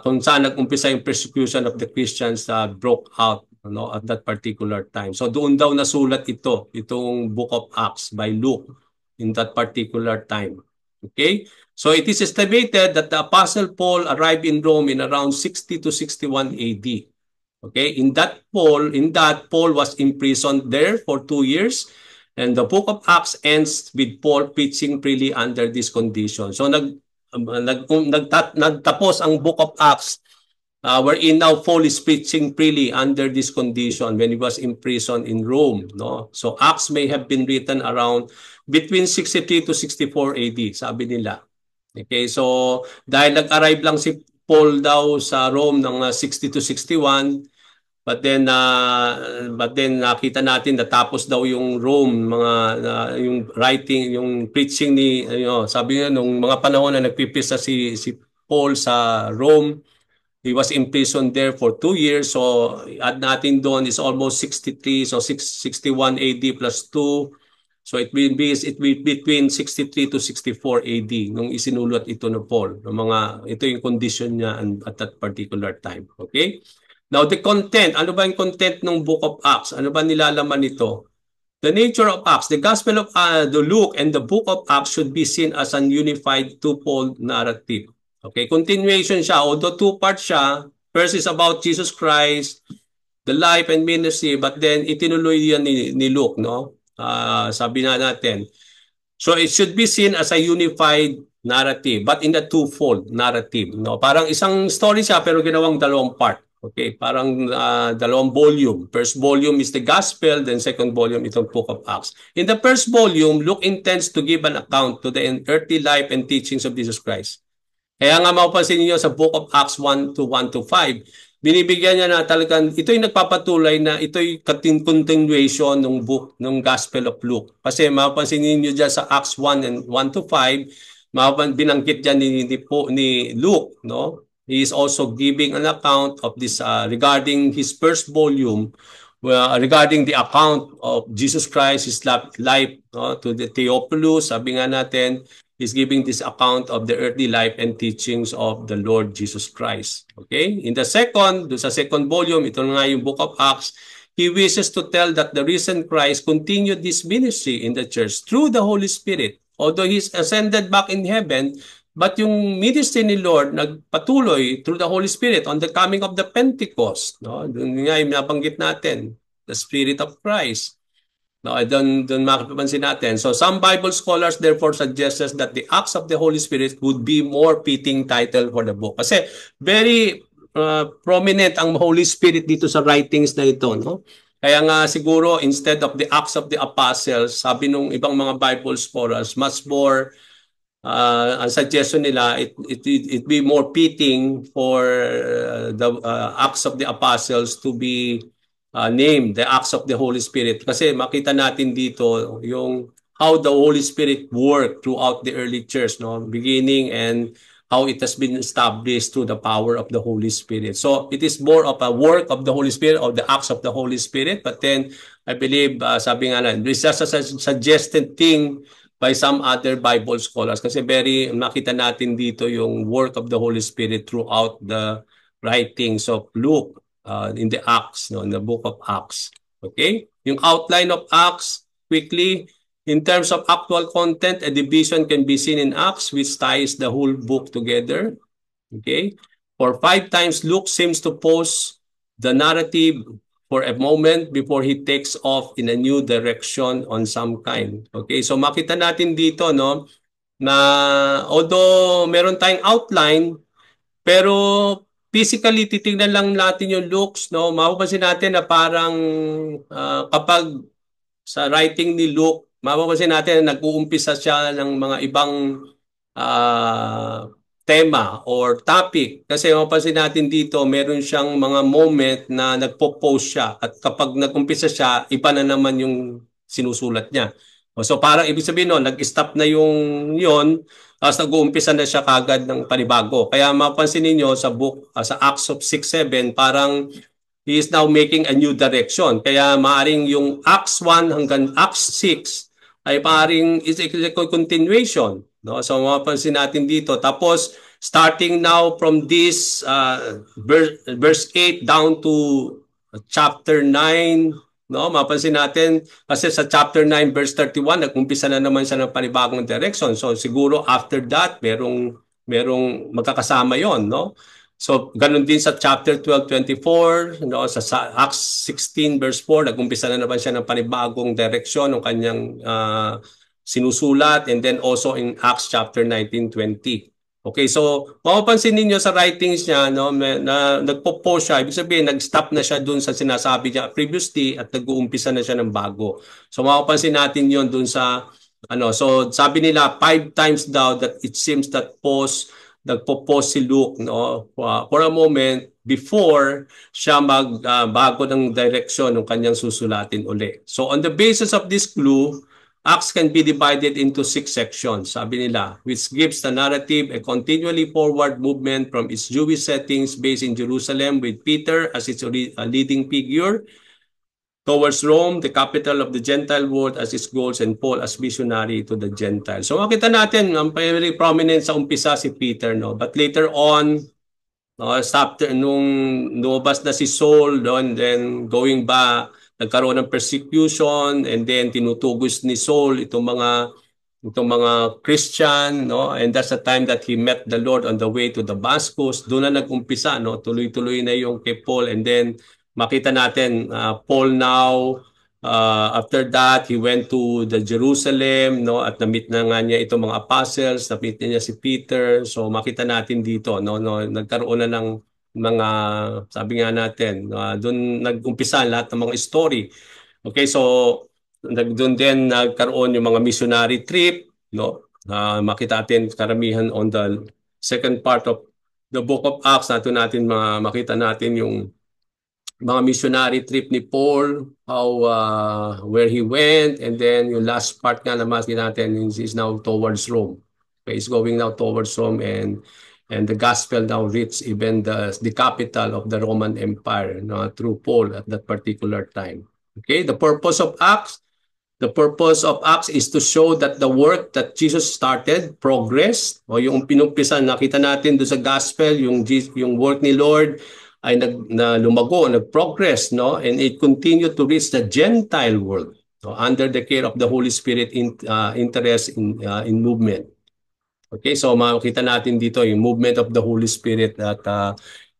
kung saan nag-umpisa yung persecution of the Christians, broke out, no, at that particular time. So doon daw nasulat itong Book of Acts by Luke in that particular time. Okay? So it is estimated that the Apostle Paul arrived in Rome in around 60 to 61 AD. Okay? In that Paul was imprisoned there for 2 years, and the Book of Acts ends with Paul preaching freely under this condition. So nagtapos ang Book of Acts wherein now Paul is preaching freely under this condition when he was imprisoned in Rome, no? So Acts may have been written around between 63 to 64 AD, sabi nila. Okay, so dahil nag-arrive lang si Paul daw sa Rome ng 60 to 61, but then nakita natin natapos daw yung Rome, yung writing, yung preaching ni sabi niya nung mga panahon na nagpipisa si Paul sa Rome. He was imprisoned there for 2 years. So add natin doon is almost 63. So 61 AD plus 2. So it will be between 63 to 64 AD nung isinulat ito ng Paul. Ito yung condition niya at that particular time. Okay? Now the content. Ano ba yung content ng Book of Acts? Ano ba nilalaman nito? The nature of Acts. The Gospel of the Luke and the Book of Acts should be seen as an unified twofold narrative. Okay, continuation siya. Although 2 parts siya, first is about Jesus Christ, the life and ministry, but then itinuloy yan ni Luke, no? Sabi na natin. So it should be seen as a unified narrative, but in a twofold narrative, no? Parang isang story siya pero ginawang dalawang part. Okay, parang dalawang volume. First volume is the Gospel, then second volume itong Book of Acts. In the first volume, Luke intends to give an account to the earthly life and teachings of Jesus Christ. Kaya nga mapapansin niyo sa Book of Acts 1 to 5, binibigyan niya na talagang ito'y nagpapatuloy na ito'y continuation ng book ng Gospel of Luke. Kasi mapapansin niyo diyan sa Acts 1 and 1 to 5, binanggit diyan ni Luke, no? He is also giving an account of this regarding his first volume, regarding the account of Jesus Christ, his life, no, to the Theophilus. Sabi nga natin, he's giving this account of the earthly life and teachings of the Lord Jesus Christ. Okay? In the second, sa second volume, ito nga yung Book of Acts, he wishes to tell that the risen Christ continued this ministry in the church through the Holy Spirit. Although he's ascended back in heaven, but yung ministry ni Lord nagpatuloy through the Holy Spirit on the coming of the Pentecost. No? Doon nga yung nabanggit natin, the Spirit of Christ. No, doon makapansin natin. So some Bible scholars therefore suggests that the Acts of the Holy Spirit would be more fitting title for the book. Kasi very prominent ang Holy Spirit dito sa writings na ito. No? Kaya nga siguro instead of the Acts of the Apostles, sabi nung ibang mga Bible scholars, much more ang suggestion nila, it be more fitting for the Acts of the Apostles to be named the Acts of the Holy Spirit. Kasi makita natin dito yung how the Holy Spirit worked throughout the early church, no, beginning, and how it has been established through the power of the Holy Spirit. So it is more of a work of the Holy Spirit, of the acts of the Holy Spirit. But then I believe, sabi nga na, it's just a suggested thing by some other Bible scholars kasi very nakita natin dito yung work of the Holy Spirit throughout the writings of Luke in the Acts, no, in the book of Acts. Okay? Yung outline of Acts, quickly, in terms of actual content, a division can be seen in Acts which ties the whole book together. Okay? For 5 times, Luke seems to pause the narrative for a moment before he takes off in a new direction on some kind. Okay, so makita natin dito, no, na although meron tayong outline, pero physically titingnan lang natin yung looks, no, mapapansin natin na parang kapag sa writing ni Luke, mapapansin natin na nag-uumpisa siya ng mga ibang tema or topic. Kasi mapapansin natin dito, meron siyang mga moment na nagpo-post siya. At kapag nag-umpisa siya, iba na naman yung sinusulat niya. So parang ibig sabihin nun, nag-stop na yung yon, tapos nag-uumpisa na siya kagad ng panibago. Kaya mapansin niyo sa book, sa Acts of 6-7, parang he is now making a new direction. Kaya maaring yung Acts 1 hanggang Acts 6 ay maaring is a continuation. No? So mapapansin natin dito. Tapos starting now from this verse 8 down to chapter 9, no, mapansin natin kasi sa chapter 9 verse 31 nag-umpisa na naman siya ng panibagong direction. So siguro after that merong magkakasama 'yon, no? So ganun din sa chapter 12:24, no, sa Acts 16 verse 4 nag-umpisa na naman siya ng panibagong direction ng kanyang sinusulat, and then also in Acts chapter 19:20. Okay, so mapapansin ninyo sa writings niya, no, na nagpo-pause siya, ibig sabihin nag-stop na siya dun sa sinasabi niya previously at nag-uumpisa na siya ng bago. So mapapansin natin 'yon dun sa so sabi nila 5 times daw that it seems that nagpo-pause si Luke, no, for a moment before siya magbago ng direction ng kanyang susulatin uli. So on the basis of this clue, Acts can be divided into 6 sections, sabi nila, which gives the narrative a continually forward movement from its Jewish settings based in Jerusalem with Peter as its leading figure towards Rome, the capital of the Gentile world, as its goals, and Paul as missionary to the Gentiles. So makita natin, ang very prominent sa umpisa si Peter, no? But later on, after nung lumabas na si Saul, and then going back, nagkaroon ng persecution, and then tinutugos ni Saul itong mga Christian, no? And that's the time that he met the Lord on the way to Damascus. Doon na nag-umpisa, no? Tuloy-tuloy na yung kay Paul, and then makita natin Paul now after that he went to the Jerusalem, no, at na-meet na nga niya itong mga apostles, na-meet niya si Peter. So makita natin dito, no, nagkaroon na ng mga, sabi nga natin, doon nag-umpisa lahat ng mga story. Okay, so doon din nagkaroon yung mga missionary trip, no? Makita natin karamihan on the second part of the book of Acts, natin makita natin yung mga missionary trip ni Paul, how where he went, and then yung last part nga naman natin is now towards Rome. Okay, he's going now towards Rome, and the gospel now reached even the capital of the Roman Empire, no, through Paul at that particular time. Okay, the purpose of Acts. The purpose of Acts is to show that the work that Jesus started, progress, o yung pinumpisan, nakita natin doon sa gospel, yung work ni Lord ay lumago, nag-progress, no? And it continued to reach the Gentile world, no? Under the care of the Holy Spirit interest in movement. Okay, so makita natin dito yung movement of the Holy Spirit that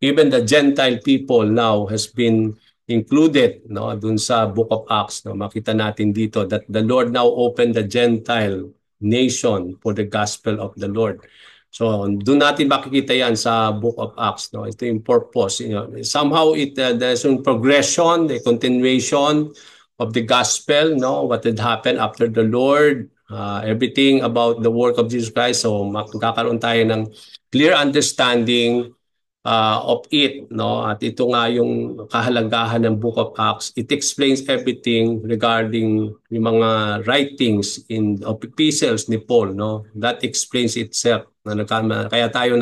even the Gentile people now has been included, no, dun sa Book of Acts. No, makita natin dito that the Lord now opened the Gentile nation for the gospel of the Lord. So doon natin makikita yan sa Book of Acts. No, ito yung purpose. You know, somehow there's a progression, the continuation of the gospel. No, what had happened after the Lord. Everything about the work of Jesus Christ. So magkakaroon tayo ng clear understanding of it, no? At ito nga yung kahalagahan ng Book of Acts. It explains everything regarding yung mga writings of epistles ni Paul, no? That explains itself. Kaya tayo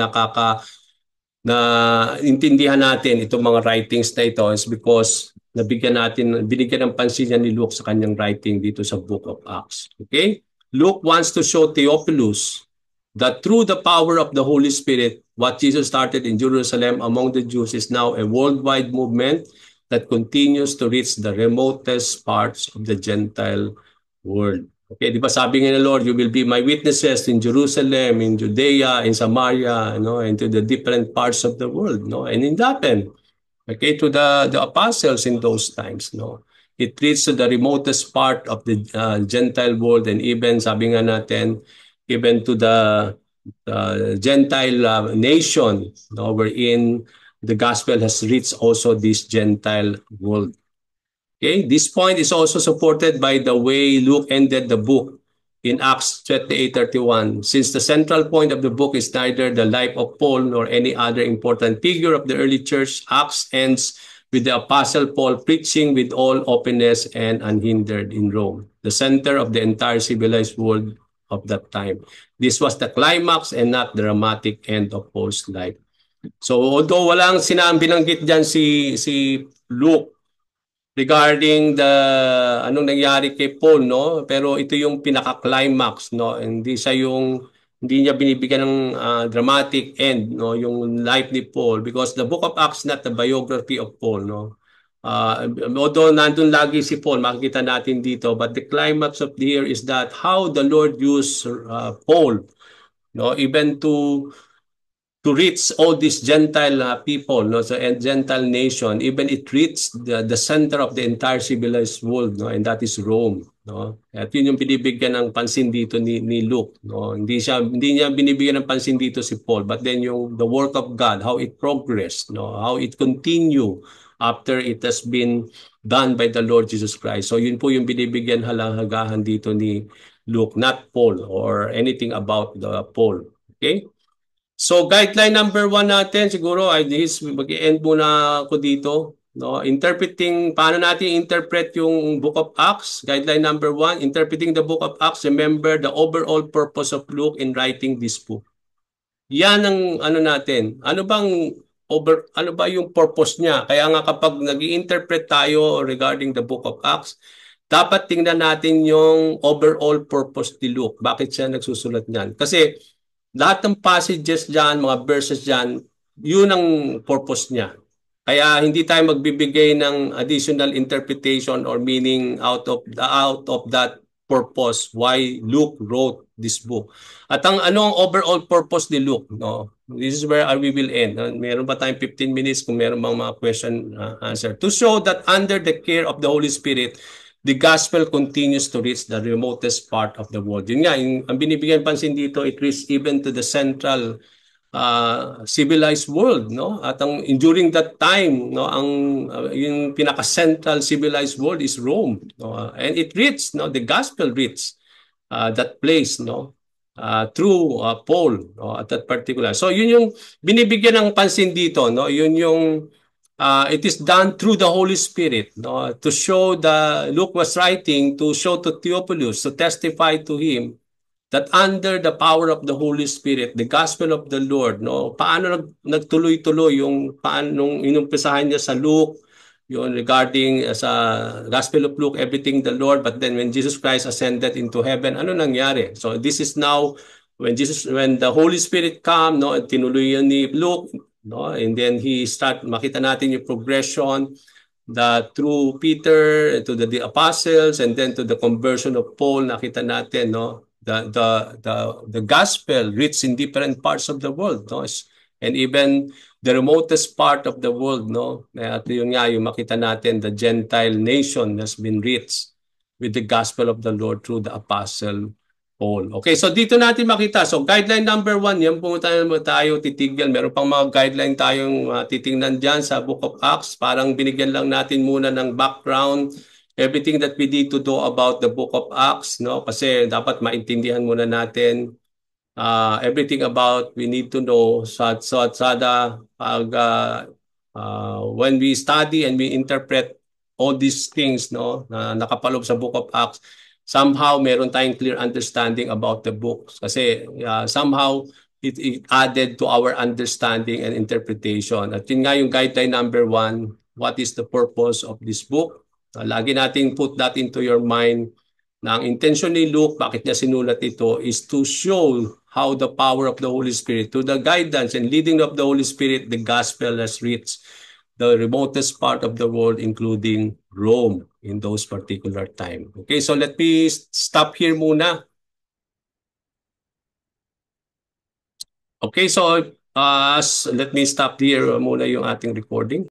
intindihan natin itong mga writings na ito is because binigyan ng pansin niya ni Luke sa kanyang writing dito sa Book of Acts. Okay? Luke wants to show Theophilus that through the power of the Holy Spirit, what Jesus started in Jerusalem among the Jews is now a worldwide movement that continues to reach the remotest parts of the Gentile world. Okay, di ba sabi nga ng Lord, you will be my witnesses in Jerusalem, in Judea, in Samaria, no, and to the different parts of the world, no? And it happened. Okay, to the apostles in those times, no? It reached to the remotest part of the Gentile world, and even, sabi nga natin, even to the Gentile nation, no, wherein the gospel has reached also this Gentile world. Okay, this point is also supported by the way Luke ended the book in Acts 28:31. Since the central point of the book is neither the life of Paul nor any other important figure of the early church, Acts ends with the Apostle Paul preaching with all openness and unhindered in Rome, the center of the entire civilized world of that time. This was the climax and not the dramatic end of Paul's life. So although walang binanggit dyan si Luke regarding anong nangyari kay Paul, no? Pero ito yung pinaka-climax, no? Hindi niya binibigyan ng dramatic end, no, yung life ni Paul, because the Book of Acts is not the biography of Paul, no. Although nandun lagi si Paul, makikita natin dito, but the climax of the year is that how the Lord used Paul, no, even to reach all these Gentile people, no, so, and Gentile nation, even it reached the center of the entire civilized world, no, and that is Rome, no. At yun yung binibigyan ng pansin dito ni Luke, no. Hindi niya binibigyan ng pansin dito si Paul, but then the work of God, how it progressed, no, how it continue after it has been done by the Lord Jesus Christ. So yun po yung binibigyan halagahan dito ni Luke, not Paul or anything about the Paul. Okay? So guideline number 1 natin siguro ay mag-end muna ako dito, no? Paano natin interpret yung Book of Acts? Guideline number 1, interpreting the Book of Acts, remember the overall purpose of Luke in writing this book. Yan ang natin. Ano ba yung purpose niya? Kaya nga kapag nag-i-interpret tayo regarding the Book of Acts, dapat tingnan natin yung overall purpose ni Luke. Bakit siya nagsusulat niyan? Kasi lahat ng passages dyan, mga verses dyan, yun ang purpose niya. Kaya hindi tayo magbibigay ng additional interpretation or meaning out of that purpose why Luke wrote this book. At ang overall purpose ni Luke, no? This is where we will end. Meron pa tayong 15 minutes kung meron bang mga question answer. To show that under the care of the Holy Spirit, the gospel continues to reach the remotest part of the world. Yun nga, ang binibigyan pansin dito, it reaches even to the central civilized world, no? At during that time, no, yung pinaka-central civilized world is Rome, no? And it reached, no, the gospel reached that place, no? Through Paul, no, at that particular. So yun yung binibigyan ng pansin dito, no? Yun yung it is done through the Holy Spirit, no? To show Luke was writing to show to Theophilus, to testify to him that under the power of the Holy Spirit, the gospel of the Lord, no, paano nagtuloy-tuloy yung paano nung inumpisahan niya sa Luke, yun regarding sa Gospel of Luke, everything the Lord, but then when Jesus Christ ascended into heaven, ano nangyari? So this is now when the Holy Spirit come, no, at tinuloy yun ni Luke, no, and then makita natin yung progression that through Peter to the apostles and then to the conversion of Paul, nakita natin, no, the gospel reached in different parts of the world, no, and even the remotest part of the world, no. At yun nga yung makita natin, the Gentile nation has been reached with the gospel of the Lord through the apostle Paul. Okay, so dito natin makita. So guideline number 1, yan po tayo titigyan. Meron pang mga guideline tayong titingnan dyan sa Book of Acts. Parang binigyan lang natin muna ng background, everything that we need to know about the Book of Acts, no? Kasi dapat maintindihan muna natin everything about we need to know when we study and we interpret all these things, no, na nakapaloob sa Book of Acts, somehow meron tayong clear understanding about the books kasi somehow it added to our understanding and interpretation. At yun nga yung guideline number 1, what is the purpose of this book? Lagi nating put that into your mind na ang intention ni Luke, bakit niya sinulat ito, is to show how the power of the Holy Spirit, to the guidance and leading of the Holy Spirit, the gospel has reached the remotest part of the world, including Rome in those particular time. Okay, so let me stop here muna. Okay, so let me stop here muna yung ating recording.